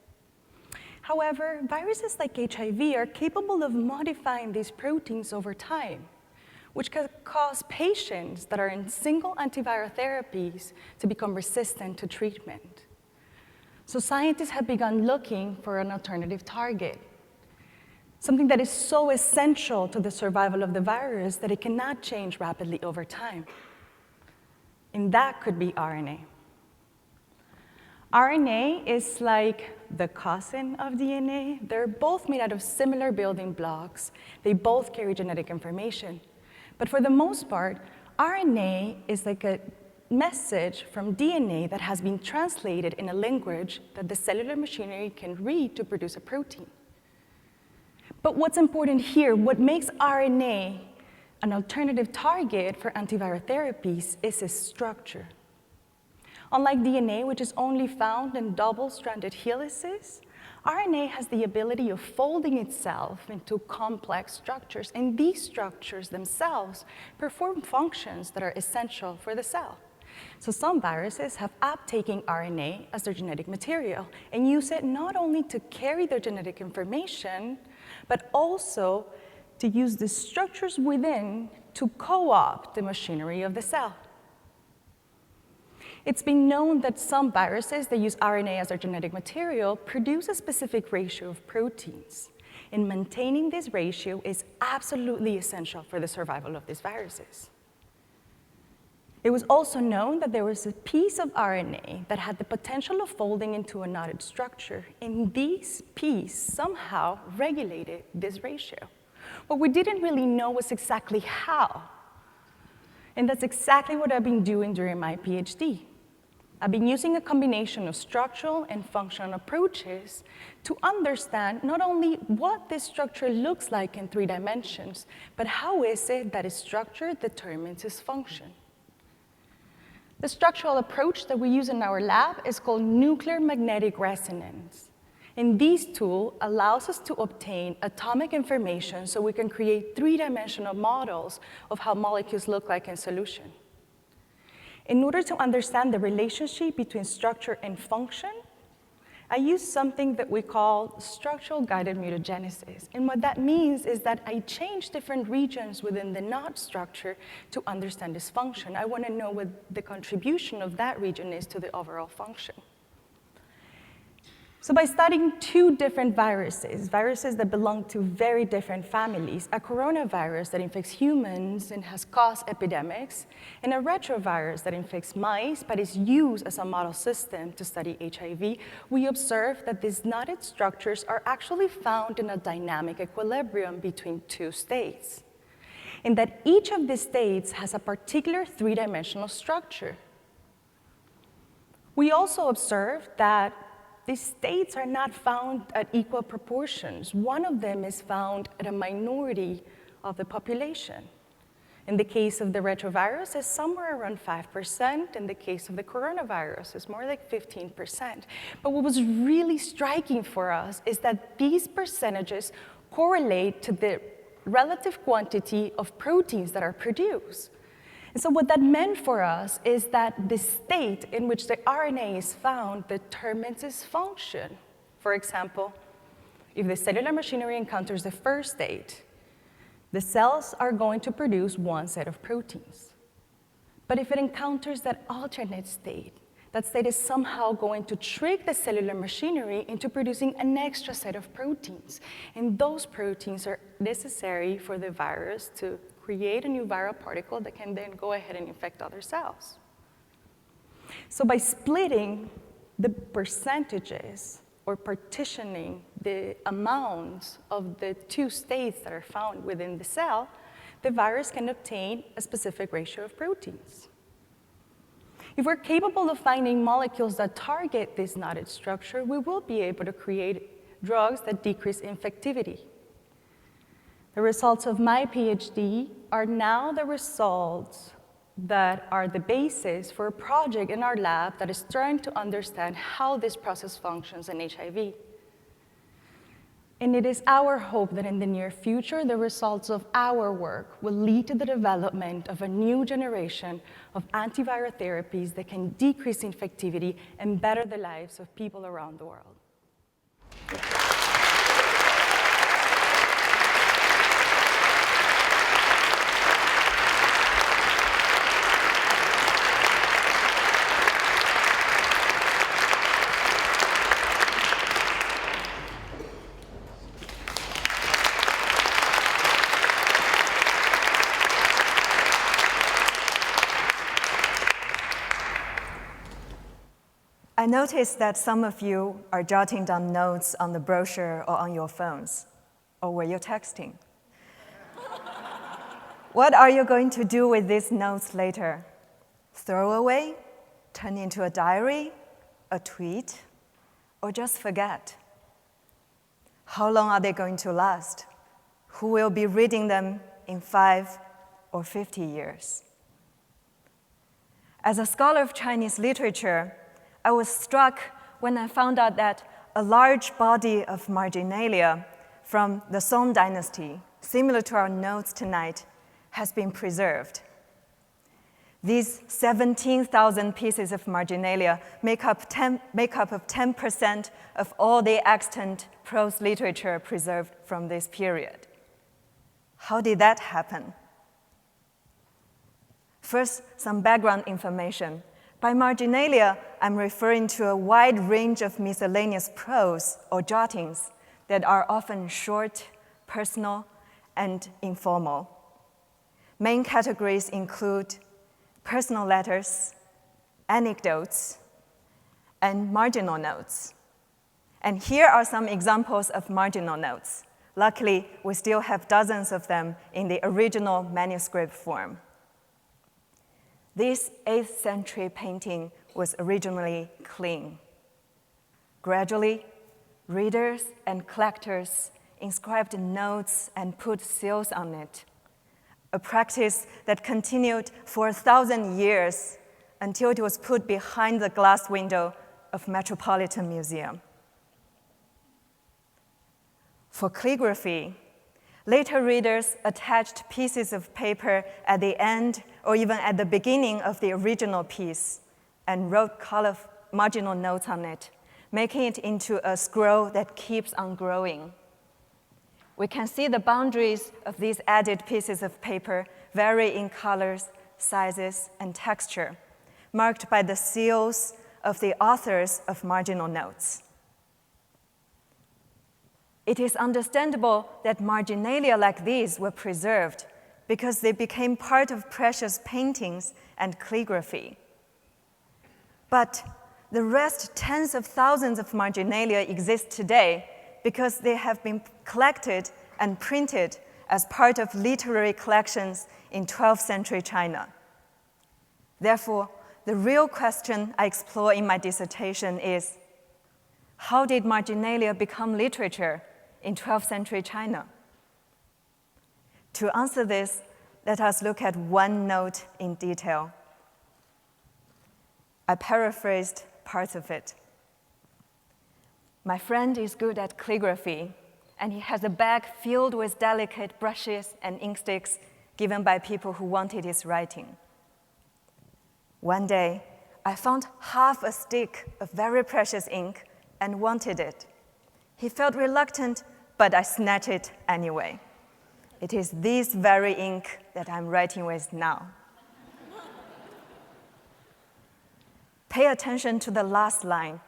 However, viruses like HIV are capable of modifying these proteins over time, which can cause patients that are in single antiviral therapies to become resistant to treatment. So scientists have begun looking for an alternative target, something that is so essential to the survival of the virus that it cannot change rapidly over time. And that could be RNA. RNA is like the cousin of DNA. They're both made out of similar building blocks. They both carry genetic information. But for the most part, RNA is like a message from DNA that has been translated in a language that the cellular machinery can read to produce a protein. But what's important here, what makes RNA an alternative target for antiviral therapies is its structure. Unlike DNA, which is only found in double-stranded helices, RNA has the ability of folding itself into complex structures, and these structures themselves perform functions that are essential for the cell. So some viruses have uptaking RNA as their genetic material and use it not only to carry their genetic information, but also to use the structures within to co-opt the machinery of the cell. It's been known that some viruses that use RNA as their genetic material produce a specific ratio of proteins, and maintaining this ratio is absolutely essential for the survival of these viruses. It was also known that there was a piece of RNA that had the potential of folding into a knotted structure, and this piece somehow regulated this ratio. What we didn't really know was exactly how. And that's exactly what I've been doing during my PhD. I've been using a combination of structural and functional approaches to understand not only what this structure looks like in 3 dimensions, but how is it that its structure determines its function. The structural approach that we use in our lab is called nuclear magnetic resonance. And this tool allows us to obtain atomic information so we can create 3-dimensional models of how molecules look like in solution. In order to understand the relationship between structure and function, I use something that we call structural guided mutagenesis. And what that means is that I change different regions within the knot structure to understand its function. I want to know what the contribution of that region is to the overall function. So by studying 2 different viruses that belong to very different families, a coronavirus that infects humans and has caused epidemics, and a retrovirus that infects mice but is used as a model system to study HIV, we observe that these knotted structures are actually found in a dynamic equilibrium between 2 states, and that each of these states has a particular 3-dimensional structure. We also observe that these states are not found at equal proportions. One of them is found at a minority of the population. In the case of the retrovirus, it's somewhere around 5%. In the case of the coronavirus, it's more like 15%. But what was really striking for us is that these percentages correlate to the relative quantity of proteins that are produced. And so what that meant for us is that the state in which the RNA is found determines its function. For example, if the cellular machinery encounters the first state, the cells are going to produce one set of proteins. But if it encounters that alternate state, that state is somehow going to trick the cellular machinery into producing an extra set of proteins. And those proteins are necessary for the virus to create a new viral particle that can then go ahead and infect other cells. So by splitting the percentages or partitioning the amounts of the two states that are found within the cell, the virus can obtain a specific ratio of proteins. If we're capable of finding molecules that target this knotted structure, we will be able to create drugs that decrease infectivity. The results of my PhD are now the results that are the basis for a project in our lab that is trying to understand how this process functions in HIV. And it is our hope that in the near future, the results of our work will lead to the development of a new generation of antiviral therapies that can decrease infectivity and better the lives of people around the world. I noticed that some of you are jotting down notes on the brochure or on your phones, or were you texting? What are you going to do with these notes later? Throw away? Turn into a diary? A tweet? Or just forget? How long are they going to last? Who will be reading them in 5 or 50 years? As a scholar of Chinese literature, I was struck when I found out that a large body of marginalia from the Song dynasty, similar to our notes tonight, has been preserved. These 17,000 pieces of marginalia make up 10% of all the extant prose literature preserved from this period. How did that happen? First, some background information. By marginalia, I'm referring to a wide range of miscellaneous prose or jottings that are often short, personal, and informal. Main categories include personal letters, anecdotes, and marginal notes. And here are some examples of marginal notes. Luckily, we still have dozens of them in the original manuscript form. This 8th century painting was originally clean. Gradually, readers and collectors inscribed notes and put seals on it, a practice that continued for 1,000 years until it was put behind the glass window of Metropolitan Museum. For calligraphy, later readers attached pieces of paper at the end or even at the beginning of the original piece and wrote marginal notes on it, making it into a scroll that keeps on growing. We can see the boundaries of these added pieces of paper vary in colors, sizes, and texture, marked by the seals of the authors of marginal notes. It is understandable that marginalia like these were preserved because they became part of precious paintings and calligraphy. But the rest, tens of thousands of marginalia exist today because they have been collected and printed as part of literary collections in 12th century China. Therefore, the real question I explore in my dissertation is, how did marginalia become literature in 12th century China? To answer this, let us look at one note in detail. I paraphrased parts of it. My friend is good at calligraphy, and he has a bag filled with delicate brushes and ink sticks given by people who wanted his writing. One day, I found half a stick of very precious ink and wanted it. He felt reluctant, but I snatched it anyway. It is this very ink that I'm writing with now. Pay attention to the last line.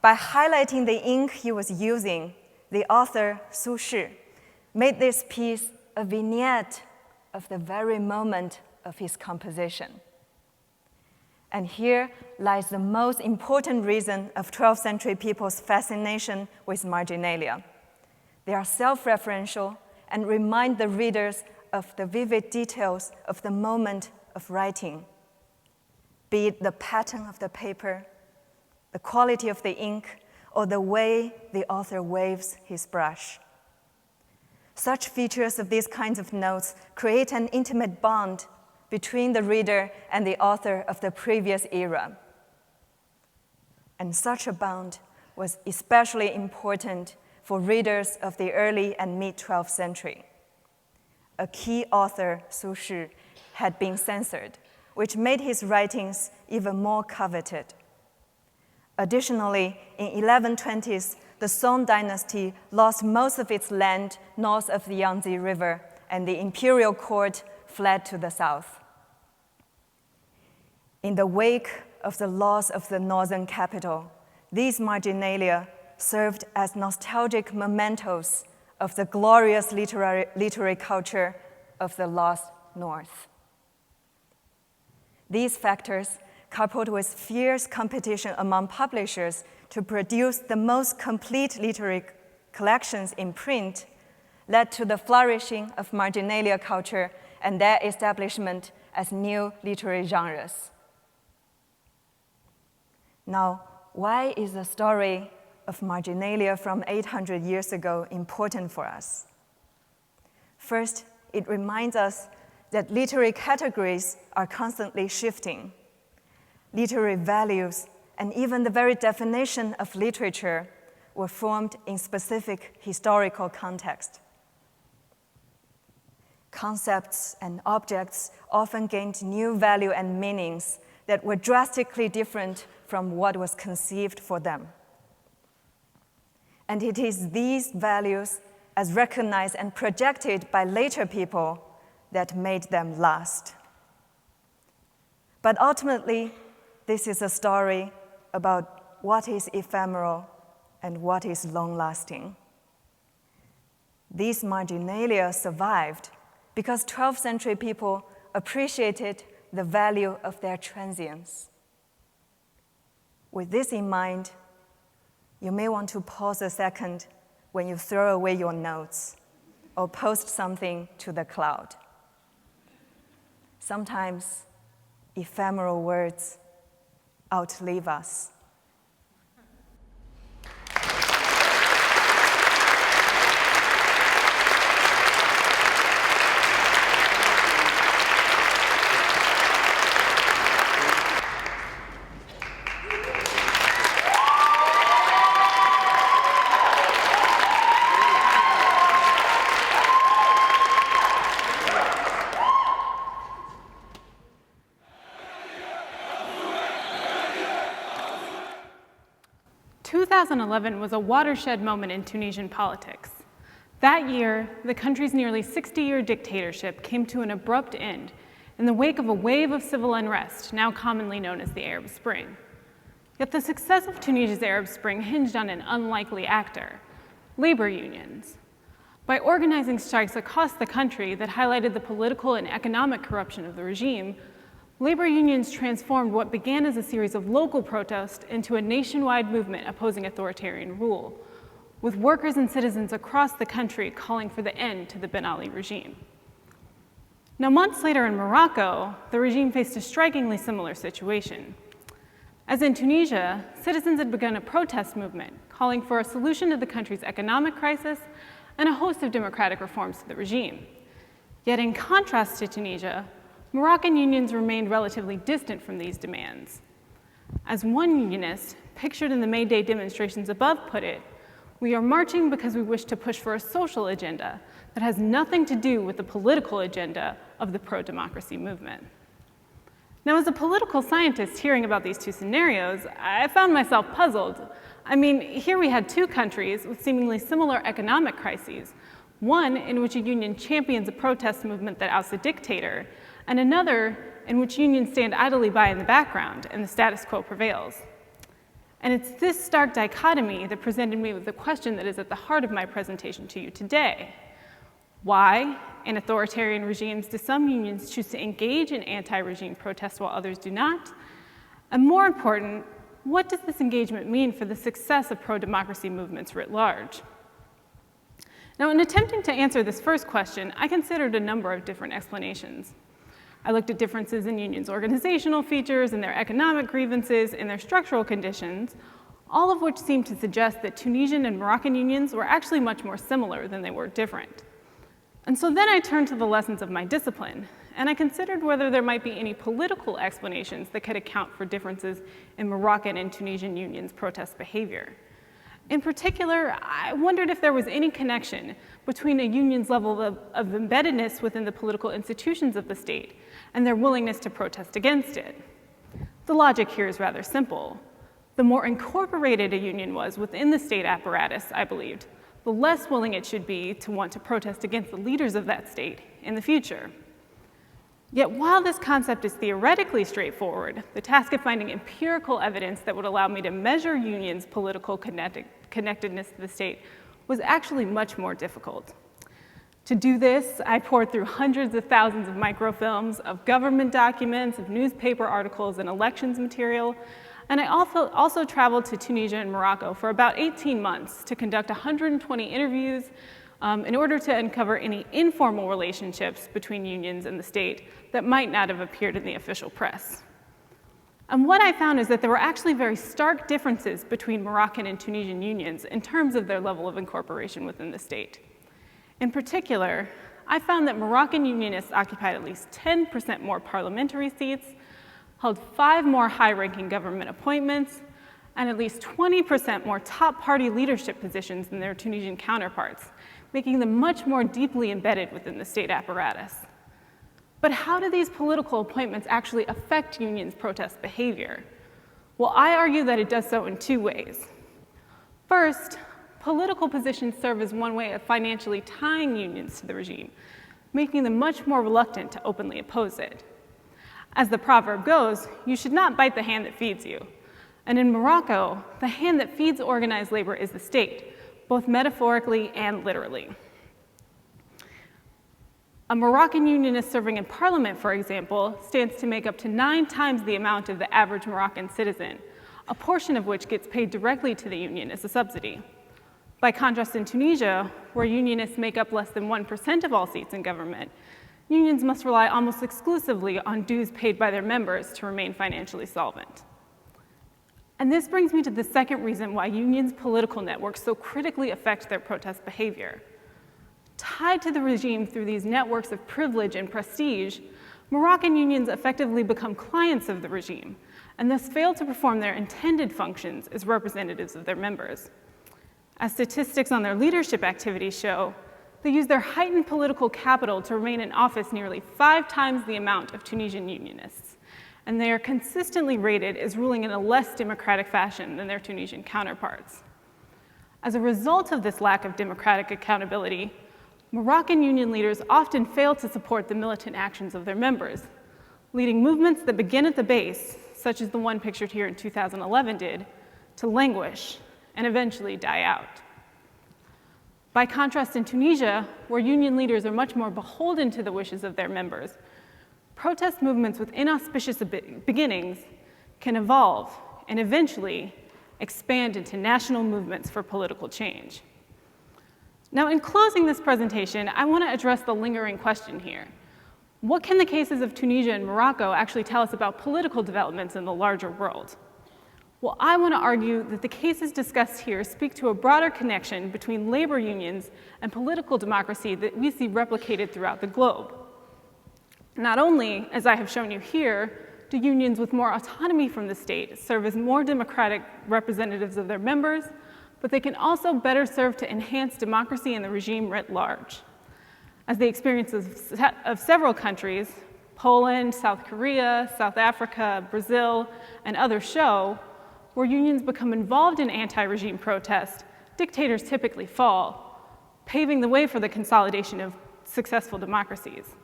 By highlighting the ink he was using, the author, Su Shi, made this piece a vignette of the very moment of his composition. And here lies the most important reason of 12th century people's fascination with marginalia. They are self-referential and remind the readers of the vivid details of the moment of writing, be it the pattern of the paper, the quality of the ink, or the way the author waves his brush. Such features of these kinds of notes create an intimate bond between the reader and the author of the previous era. And such a bond was especially important for readers of the early and mid-12th century. A key author, Su Shi, had been censored, which made his writings even more coveted. Additionally, in 1120s, the Song dynasty lost most of its land north of the Yangtze River, and the imperial court fled to the south. In the wake of the loss of the northern capital, these marginalia served as nostalgic mementos of the glorious literary culture of the lost North. These factors, coupled with fierce competition among publishers to produce the most complete literary collections in print, led to the flourishing of marginalia culture and their establishment as new literary genres. Now, why is the story of marginalia from 800 years ago important for us? First, it reminds us that literary categories are constantly shifting. Literary values and even the very definition of literature were formed in specific historical context. Concepts and objects often gained new value and meanings that were drastically different from what was conceived for them. And it is these values, as recognized and projected by later people, that made them last. But ultimately, this is a story about what is ephemeral and what is long-lasting. These marginalia survived because 12th century people appreciated the value of their transience. With this in mind, you may want to pause a second when you throw away your notes or post something to the cloud. Sometimes ephemeral words outlive us. In 2011 was a watershed moment in Tunisian politics. That year, the country's nearly 60-year dictatorship came to an abrupt end in the wake of a wave of civil unrest, now commonly known as the Arab Spring. Yet the success of Tunisia's Arab Spring hinged on an unlikely actor: labor unions. By organizing strikes across the country that highlighted the political and economic corruption of the regime, labor unions transformed what began as a series of local protests into a nationwide movement opposing authoritarian rule, with workers and citizens across the country calling for the end to the Ben Ali regime. Now, months later in Morocco, the regime faced a strikingly similar situation. As in Tunisia, citizens had begun a protest movement calling for a solution to the country's economic crisis and a host of democratic reforms to the regime. Yet in contrast to Tunisia, Moroccan unions remained relatively distant from these demands. As one unionist, pictured in the May Day demonstrations above, put it, "We are marching because we wish to push for a social agenda that has nothing to do with the political agenda of the pro-democracy movement." Now, as a political scientist hearing about these two scenarios, I found myself puzzled. I mean, here we had two countries with seemingly similar economic crises, one in which a union champions a protest movement that outs the dictator, and another in which unions stand idly by in the background and the status quo prevails. And it's this stark dichotomy that presented me with the question that is at the heart of my presentation to you today. Why, in authoritarian regimes, do some unions choose to engage in anti-regime protests while others do not? And more important, what does this engagement mean for the success of pro-democracy movements writ large? Now, in attempting to answer this first question, I considered a number of different explanations. I looked at differences in unions' organizational features, in their economic grievances, in their structural conditions, all of which seemed to suggest that Tunisian and Moroccan unions were actually much more similar than they were different. And so then I turned to the lessons of my discipline, and I considered whether there might be any political explanations that could account for differences in Moroccan and Tunisian unions' protest behavior. In particular, I wondered if there was any connection between a union's level of embeddedness within the political institutions of the state and their willingness to protest against it. The logic here is rather simple. The more incorporated a union was within the state apparatus, I believed, the less willing it should be to want to protest against the leaders of that state in the future. Yet while this concept is theoretically straightforward, the task of finding empirical evidence that would allow me to measure unions' political connectedness to the state was actually much more difficult. To do this, I poured through hundreds of thousands of microfilms of government documents, of newspaper articles, and elections material, and I also traveled to Tunisia and Morocco for about 18 months to conduct 120 interviews in order to uncover any informal relationships between unions and the state that might not have appeared in the official press. And what I found is that there were actually very stark differences between Moroccan and Tunisian unions in terms of their level of incorporation within the state. In particular, I found that Moroccan unionists occupied at least 10% more parliamentary seats, held 5 more high-ranking government appointments, and at least 20% more top party leadership positions than their Tunisian counterparts, making them much more deeply embedded within the state apparatus. But how do these political appointments actually affect unions' protest behavior? Well, I argue that it does so in 2 ways. First, political positions serve as one way of financially tying unions to the regime, making them much more reluctant to openly oppose it. As the proverb goes, you should not bite the hand that feeds you. And in Morocco, the hand that feeds organized labor is the state, both metaphorically and literally. A Moroccan unionist serving in parliament, for example, stands to make up to 9 times the amount of the average Moroccan citizen, a portion of which gets paid directly to the union as a subsidy. By contrast, in Tunisia, where unionists make up less than 1% of all seats in government, unions must rely almost exclusively on dues paid by their members to remain financially solvent. And this brings me to the second reason why unions' political networks so critically affect their protest behavior. Tied to the regime through these networks of privilege and prestige, Moroccan unions effectively become clients of the regime and thus fail to perform their intended functions as representatives of their members. As statistics on their leadership activities show, they use their heightened political capital to remain in office nearly 5 times the amount of Tunisian unionists, and they are consistently rated as ruling in a less democratic fashion than their Tunisian counterparts. As a result of this lack of democratic accountability, Moroccan union leaders often fail to support the militant actions of their members, leading movements that begin at the base, such as the one pictured here in 2011 did, to languish and eventually die out. By contrast, in Tunisia, where union leaders are much more beholden to the wishes of their members, protest movements with inauspicious beginnings can evolve and eventually expand into national movements for political change. Now, in closing this presentation, I want to address the lingering question here. What can the cases of Tunisia and Morocco actually tell us about political developments in the larger world? Well, I want to argue that the cases discussed here speak to a broader connection between labor unions and political democracy that we see replicated throughout the globe. Not only, as I have shown you here, do unions with more autonomy from the state serve as more democratic representatives of their members, but they can also better serve to enhance democracy in the regime writ large. As the experiences of several countries, Poland, South Korea, South Africa, Brazil, and others show, where unions become involved in anti-regime protests, dictators typically fall, paving the way for the consolidation of successful democracies.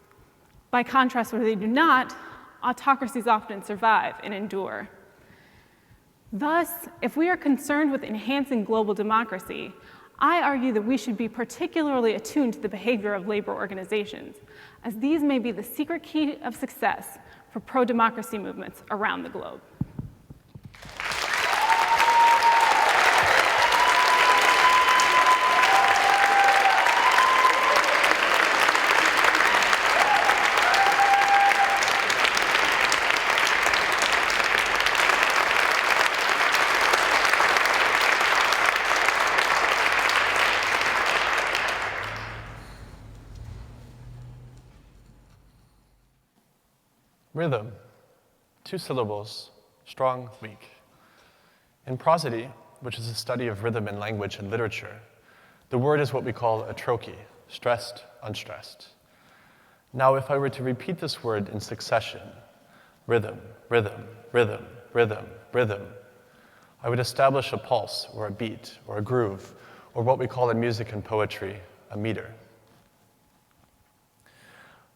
By contrast, where they do not, autocracies often survive and endure. Thus, if we are concerned with enhancing global democracy, I argue that we should be particularly attuned to the behavior of labor organizations, as these may be the secret key of success for pro-democracy movements around the globe. Rhythm, 2 syllables, strong, weak. In prosody, which is a study of rhythm in language and literature, the word is what we call a trochee, stressed, unstressed. Now, if I were to repeat this word in succession, rhythm, rhythm, rhythm, rhythm, rhythm, I would establish a pulse, or a beat, or a groove, or what we call in music and poetry, a meter.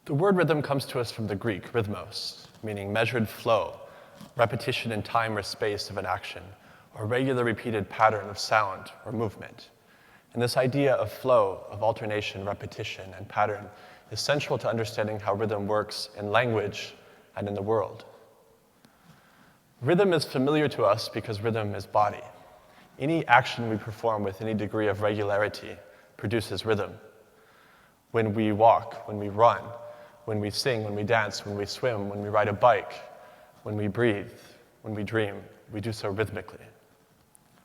The word rhythm comes to us from the Greek, rhythmos, meaning measured flow, repetition in time or space of an action, or regular repeated pattern of sound or movement. And this idea of flow, of alternation, repetition, and pattern is central to understanding how rhythm works in language and in the world. Rhythm is familiar to us because rhythm is body. Any action we perform with any degree of regularity produces rhythm. When we walk, when we run, when we sing, when we dance, when we swim, when we ride a bike, when we breathe, when we dream, we do so rhythmically.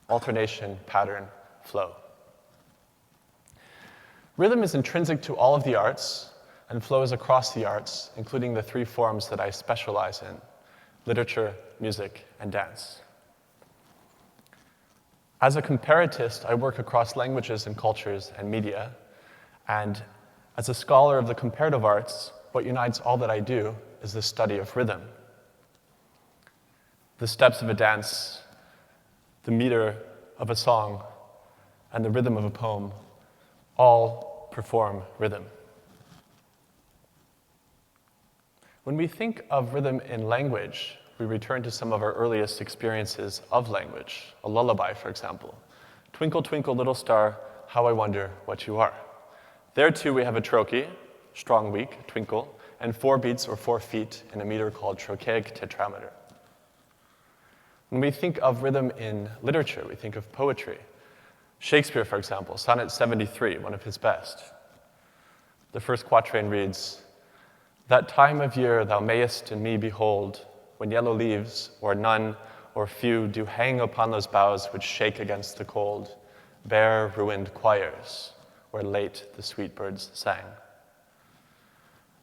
Alternation, pattern, flow. Rhythm is intrinsic to all of the arts and flows across the arts, including the 3 forms that I specialize in: literature, music, and dance. As a comparatist, I work across languages and cultures and media, and as a scholar of the comparative arts, what unites all that I do is the study of rhythm. The steps of a dance, the meter of a song, and the rhythm of a poem all perform rhythm. When we think of rhythm in language, we return to some of our earliest experiences of language. A lullaby, for example. Twinkle, twinkle, little star, how I wonder what you are. There, too, we have a trochee, strong, weak, twinkle, and 4 beats or 4 feet in a meter called trochaic tetrameter. When we think of rhythm in literature, we think of poetry. Shakespeare, for example, Sonnet 73, one of his best. The first quatrain reads, "That time of year thou mayest in me behold, when yellow leaves, or none, or few, do hang upon those boughs which shake against the cold, bare, ruined choirs, where late the sweet birds sang."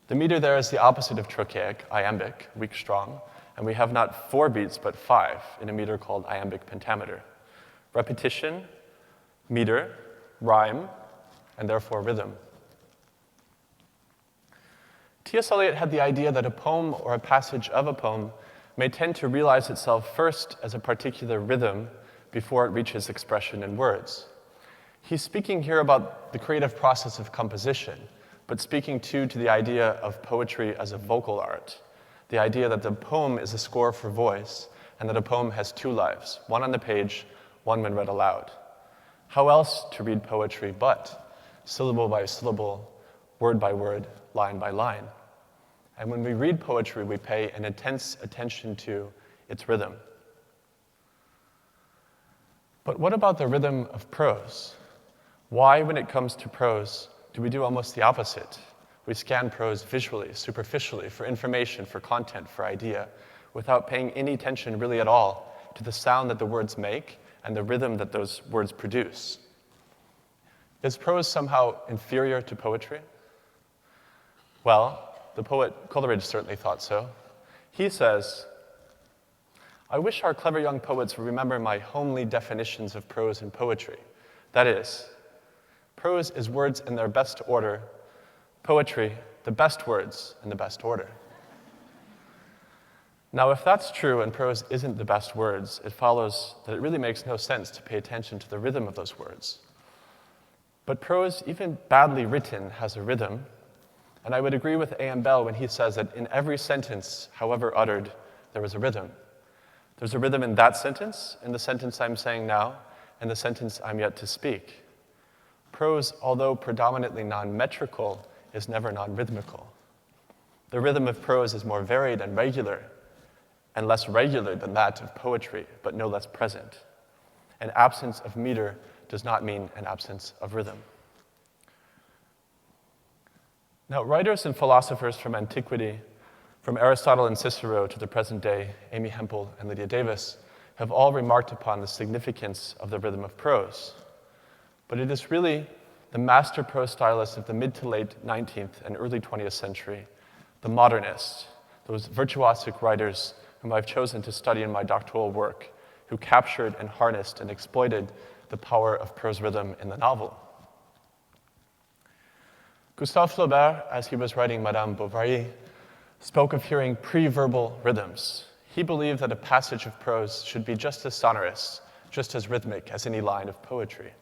The meter there is the opposite of trochaic, iambic, weak, strong, and we have not 4 beats but 5 in a meter called iambic pentameter. Repetition, meter, rhyme, and therefore rhythm. T.S. Eliot had the idea that a poem or a passage of a poem may tend to realize itself first as a particular rhythm before it reaches expression in words. He's speaking here about the creative process of composition, but speaking too to the idea of poetry as a vocal art, the idea that the poem is a score for voice, and that a poem has 2 lives, one on the page, one when read aloud. How else to read poetry but syllable by syllable, word by word, line by line? And when we read poetry, we pay an intense attention to its rhythm. But what about the rhythm of prose? Why, when it comes to prose, do we do almost the opposite? We scan prose visually, superficially, for information, for content, for idea, without paying any attention really at all to the sound that the words make and the rhythm that those words produce. Is prose somehow inferior to poetry? Well, the poet Coleridge certainly thought so. He says, "I wish our clever young poets would remember my homely definitions of prose and poetry. That is, prose is words in their best order, poetry, the best words in the best order." Now, if that's true and prose isn't the best words, it follows that it really makes no sense to pay attention to the rhythm of those words. But prose, even badly written, has a rhythm, And I would agree with A.M. Bell when he says that in every sentence, however uttered, there is a rhythm. There's a rhythm in that sentence, in the sentence I'm saying now, and the sentence I'm yet to speak. Prose, although predominantly non-metrical, is never non-rhythmical. The rhythm of prose is more varied and regular, and less regular than that of poetry, but no less present. An absence of meter does not mean an absence of rhythm. Now, writers and philosophers from antiquity, from Aristotle and Cicero to the present day, Amy Hempel and Lydia Davis, have all remarked upon the significance of the rhythm of prose. But it is really the master prose stylists of the mid to late 19th and early 20th century, the modernists, those virtuosic writers whom I've chosen to study in my doctoral work, who captured and harnessed and exploited the power of prose rhythm in the novel. Gustave Flaubert, as he was writing Madame Bovary, spoke of hearing pre-verbal rhythms. He believed that a passage of prose should be just as sonorous, just as rhythmic as any line of poetry.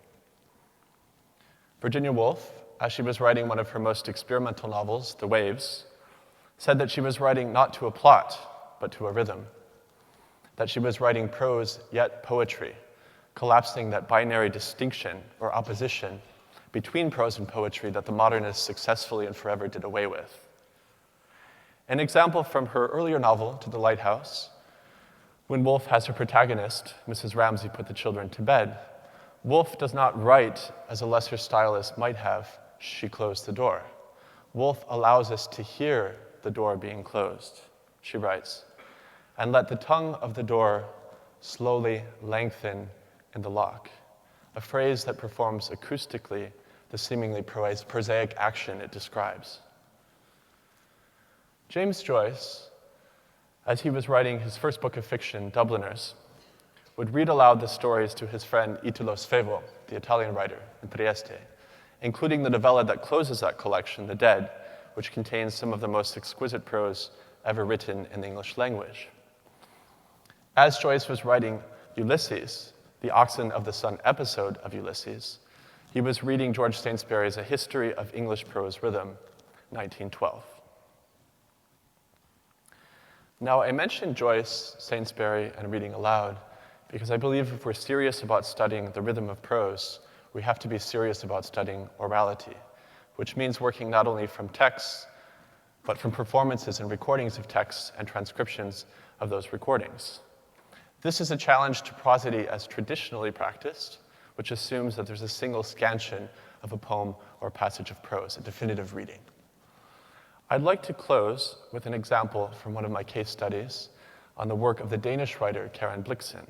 Virginia Woolf, as she was writing one of her most experimental novels, The Waves, said that she was writing not to a plot, but to a rhythm, that she was writing prose yet poetry, collapsing that binary distinction or opposition between prose and poetry that the modernists successfully and forever did away with. An example from her earlier novel, To the Lighthouse, when Woolf has her protagonist, Mrs. Ramsay, put the children to bed, Woolf does not write as a lesser stylist might have, she closed the door. Woolf allows us to hear the door being closed. She writes, and let the tongue of the door slowly lengthen in the lock, a phrase that performs acoustically the seemingly prosaic action it describes. James Joyce, as he was writing his first book of fiction, Dubliners, would read aloud the stories to his friend Italo Svevo, the Italian writer, in Trieste, including the novella that closes that collection, The Dead, which contains some of the most exquisite prose ever written in the English language. As Joyce was writing Ulysses, the Oxen of the Sun episode of Ulysses, he was reading George Saintsbury's A History of English Prose Rhythm, 1912. Now, I mentioned Joyce, Saintsbury, and reading aloud because I believe if we're serious about studying the rhythm of prose, we have to be serious about studying orality, which means working not only from texts, but from performances and recordings of texts and transcriptions of those recordings. This is a challenge to prosody as traditionally practiced, which assumes that there's a single scansion of a poem or a passage of prose, a definitive reading. I'd like to close with an example from one of my case studies on the work of the Danish writer Karen Blixen.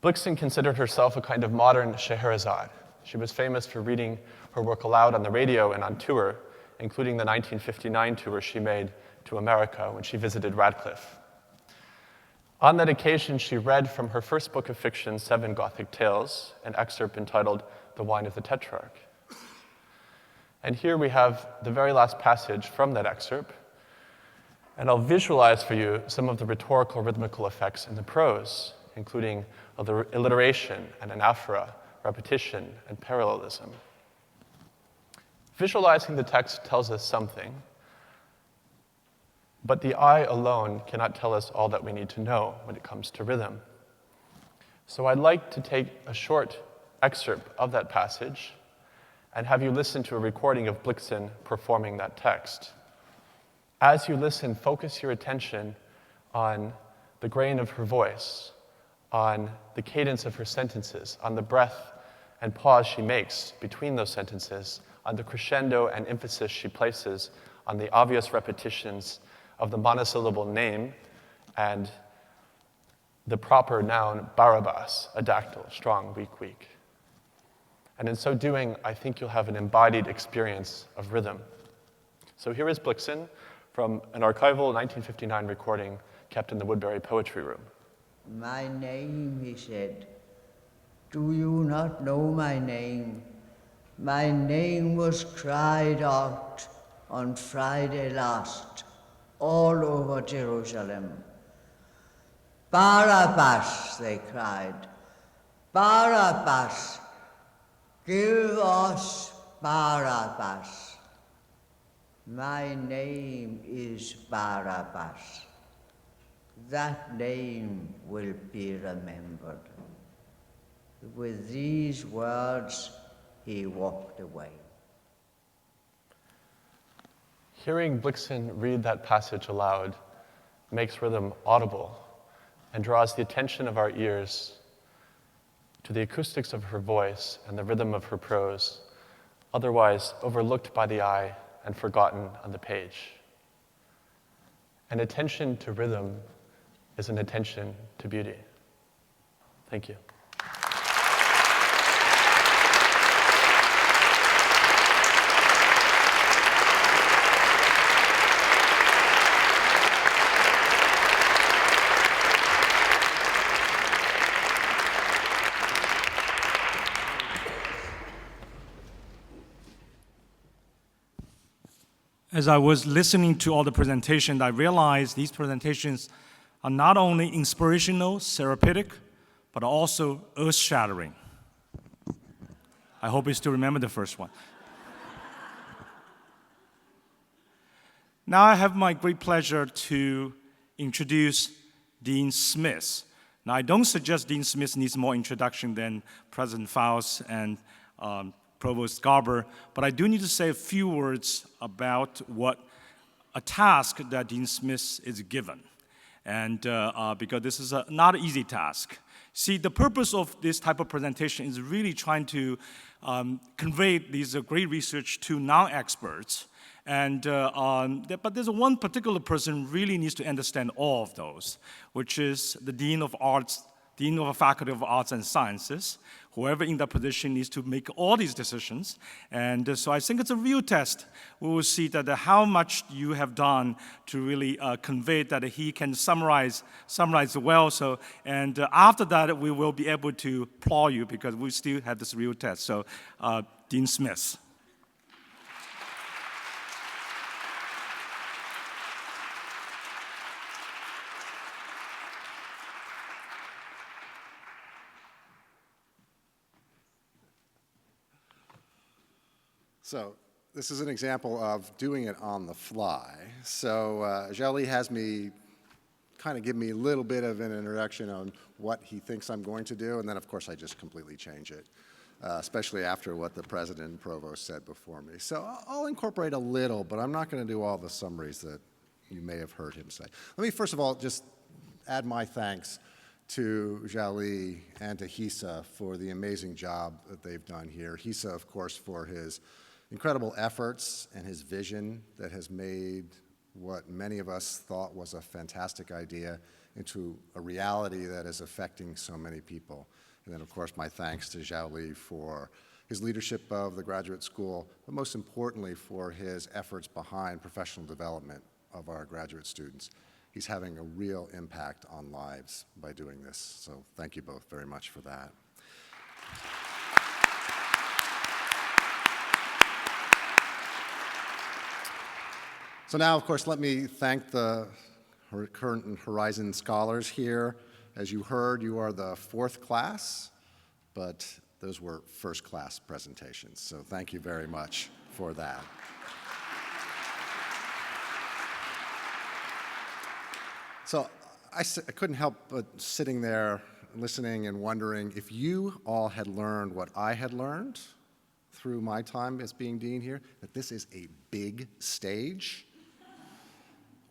Blixen considered herself a kind of modern Scheherazade. She was famous for reading her work aloud on the radio and on tour, including the 1959 tour she made to America when she visited Radcliffe. On that occasion, she read from her first book of fiction, Seven Gothic Tales, an excerpt entitled The Wine of the Tetrarch. And here we have the very last passage from that excerpt, and I'll visualize for you some of the rhetorical rhythmical effects in the prose, including alliteration and anaphora, repetition, and parallelism. Visualizing the text tells us something, but the eye alone cannot tell us all that we need to know when it comes to rhythm. So I'd like to take a short excerpt of that passage and have you listen to a recording of Blixen performing that text. As you listen, focus your attention on the grain of her voice, on the cadence of her sentences, on the breath and pause she makes between those sentences, on the crescendo and emphasis she places on the obvious repetitions of the monosyllable name and the proper noun Barabbas, a dactyl, strong, weak, weak. And in so doing, I think you'll have an embodied experience of rhythm. So here is Blixen from an archival 1959 recording kept in the Woodbury Poetry Room. My name, he said. Do you not know my name? My name was cried out on Friday last, all over Jerusalem. Barabbas, they cried. Barabbas, give us Barabbas. My name is Barabbas. That name will be remembered. With these words, he walked away. Hearing Blixen read that passage aloud makes rhythm audible and draws the attention of our ears to the acoustics of her voice and the rhythm of her prose, otherwise overlooked by the eye and forgotten on the page. An attention to rhythm is an attention to beauty. Thank you. As I was listening to all the presentations, I realized these presentations are not only inspirational, therapeutic, but also earth-shattering. I hope you still remember the first one. Now I have my great pleasure to introduce Dean Smith. Now I don't suggest Dean Smith needs more introduction than President Faust and Provost Garber, but I do need to say a few words about what a task that Dean Smith is given, and because this is not an easy task. See, the purpose of this type of presentation is really trying to convey these great research to non-experts, and but there's one particular person really needs to understand all of those, which is the Dean of Arts, Dean of the Faculty of Arts and Sciences. Whoever in that position needs to make all these decisions. And so I think it's a real test. We will see that how much you have done to really convey that he can summarize well. So, and after that, we will be able to applaud you because we still have this real test. So, Dean Smith. So this is an example of doing it on the fly. So Zhao has me kind of give me a little bit of an introduction on what he thinks I'm going to do, and then of course I just completely change it, especially after what the president and provost said before me. So I'll incorporate a little, but I'm not going to do all the summaries that you may have heard him say. Let me first of all just add my thanks to Zhao and to Hisa for the amazing job that they've done here. Hisa, of course, for his incredible efforts and his vision that has made what many of us thought was a fantastic idea into a reality that is affecting so many people. And then, of course, my thanks to Zhao for his leadership of the graduate school, but most importantly for his efforts behind professional development of our graduate students. He's having a real impact on lives by doing this. So thank you both very much for that. So now, of course, let me thank the current Horizon scholars here. As you heard, you are the fourth class, but those were first class presentations. So thank you very much for that. So I couldn't help but sitting there listening and wondering if you all had learned what I had learned through my time as being dean here, that this is a big stage.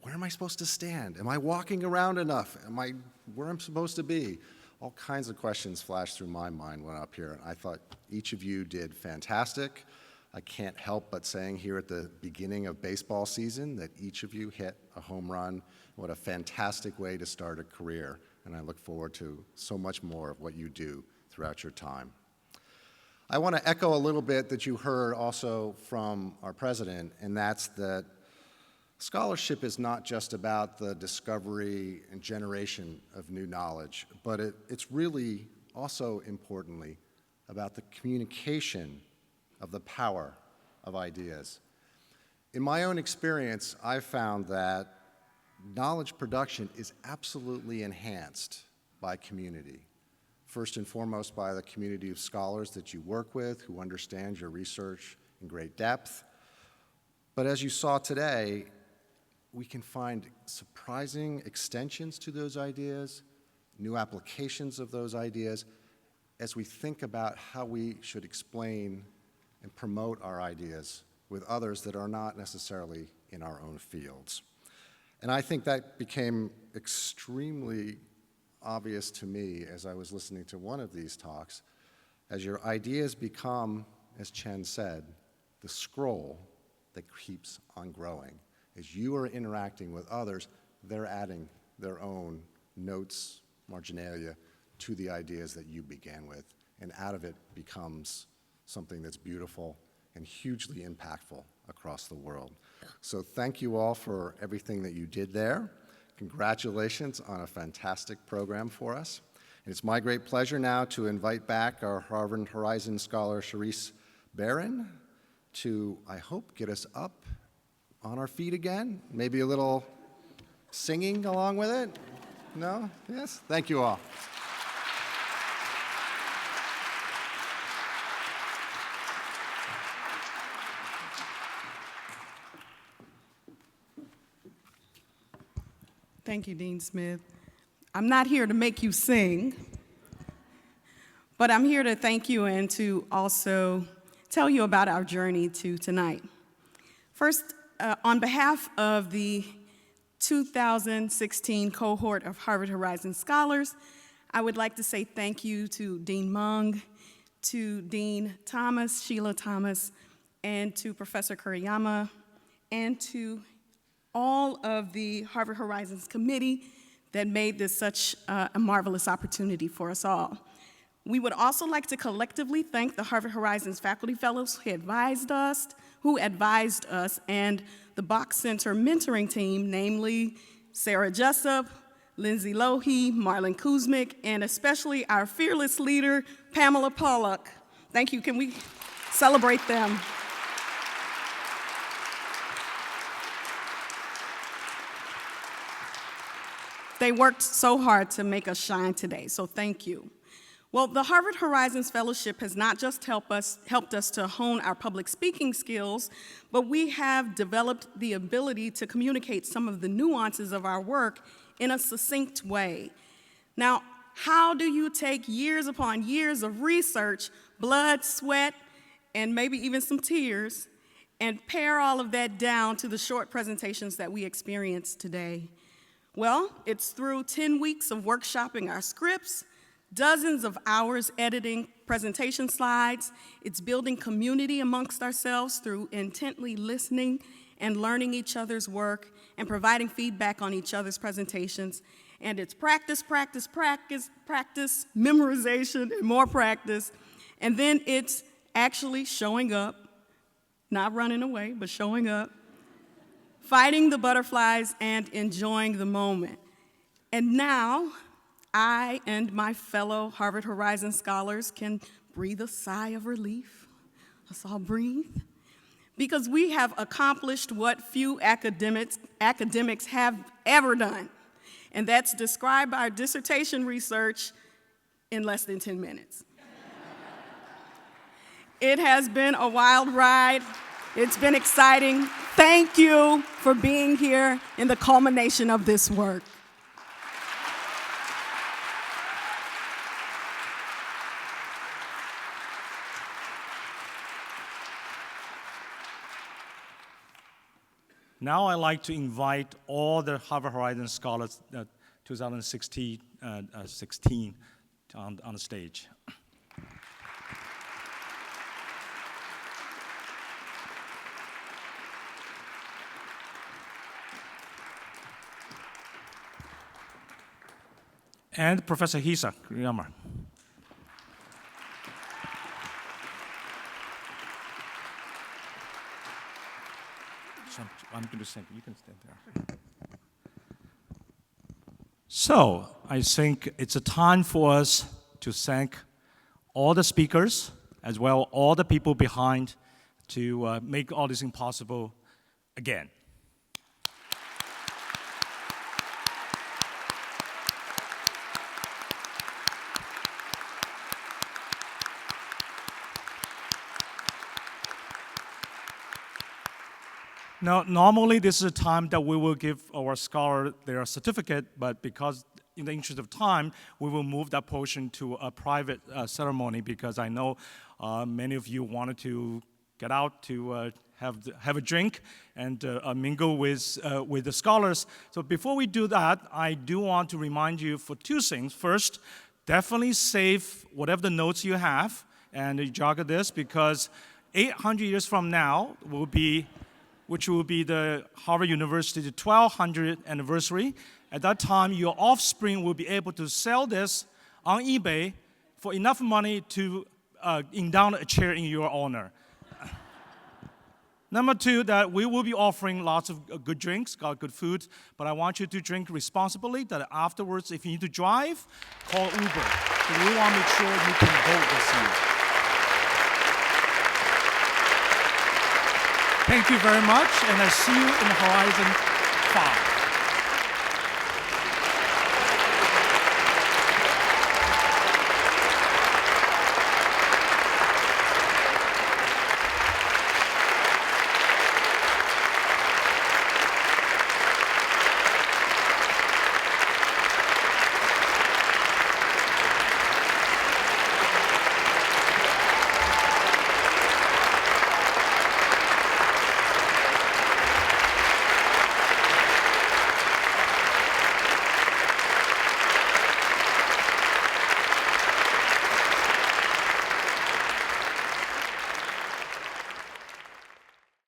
Where am I supposed to stand? Am I walking around enough? Am I where I'm supposed to be? All kinds of questions flashed through my mind when up here. I thought each of you did fantastic. I can't help but saying here at the beginning of baseball season that each of you hit a home run. What a fantastic way to start a career. And I look forward to so much more of what you do throughout your time. I want to echo a little bit that you heard also from our president, and that's that scholarship is not just about the discovery and generation of new knowledge, but it's really also importantly about the communication of the power of ideas. In my own experience, I've found that knowledge production is absolutely enhanced by community. First and foremost by the community of scholars that you work with, who understand your research in great depth, But as you saw today, we can find surprising extensions to those ideas, new applications of those ideas, as we think about how we should explain and promote our ideas with others that are not necessarily in our own fields. And I think that became extremely obvious to me as I was listening to one of these talks. As your ideas become, as Chen said, the scroll that keeps on growing. As you are interacting with others, they're adding their own notes, marginalia, to the ideas that you began with, and out of it becomes something that's beautiful and hugely impactful across the world. So thank you all for everything that you did there. Congratulations on a fantastic program for us. And it's my great pleasure now to invite back our Harvard Horizons scholar, Charisse Barron, to, I hope, get us up on our feet again. Maybe a little singing along with it? No? Yes? Thank you all. Thank you, Dean Smith. I'm not here to make you sing, but I'm here to thank you and to also tell you about our journey to tonight. First, on behalf of the 2016 cohort of Harvard Horizons Scholars, I would like to say thank you to Dean Mung, to Dean Thomas, Sheila Thomas, and to Professor Kuriyama, and to all of the Harvard Horizons Committee that made this such a marvelous opportunity for us all. We would also like to collectively thank the Harvard Horizons faculty fellows who advised us, and the Bach Center mentoring team, namely Sarah Jessup, Lindsay Lohi, Marlon Kuzmic, and especially our fearless leader, Pamela Pollock. Thank you. Can we celebrate them? They worked so hard to make us shine today, so thank you. Well, the Harvard Horizons Fellowship has not just helped us to hone our public speaking skills, but we have developed the ability to communicate some of the nuances of our work in a succinct way. Now, how do you take years upon years of research, blood, sweat, and maybe even some tears, and pare all of that down to the short presentations that we experienced today? Well, it's through 10 weeks of workshopping our scripts, dozens of hours editing presentation slides. It's building community amongst ourselves through intently listening and learning each other's work and providing feedback on each other's presentations. And it's practice, practice, practice, practice, memorization, and more practice. And then it's actually showing up, not running away, but showing up, fighting the butterflies and enjoying the moment. And now, I and my fellow Harvard Horizons scholars can breathe a sigh of relief. Let's all breathe. Because we have accomplished what few academics have ever done, and that's describe our dissertation research in less than 10 minutes. It has been a wild ride. It's been exciting. Thank you for being here in the culmination of this work. Now I'd like to invite all the Harvard Horizons Scholars 2016 on the stage. And Professor Hisa Kuriyama. I'm going to stand, you can stand there. So, I think it's a time for us to thank all the speakers, as well all the people behind to make all this thing possible again. Now, normally this is a time that we will give our scholar their certificate, but because in the interest of time, we will move that portion to a private ceremony because I know many of you wanted to get out to have a drink and mingle with the scholars. So before we do that, I do want to remind you for two things. First, definitely save whatever the notes you have and you jog this because 800 years from now which will be the Harvard University 1200th anniversary. At that time, your offspring will be able to sell this on eBay for enough money to endow a chair in your honor. Number two, that we will be offering lots of good drinks, good food, but I want you to drink responsibly, that afterwards, if you need to drive, call Uber. So we want to make sure you can vote this year. Thank you very much, and I see you in Horizon 5.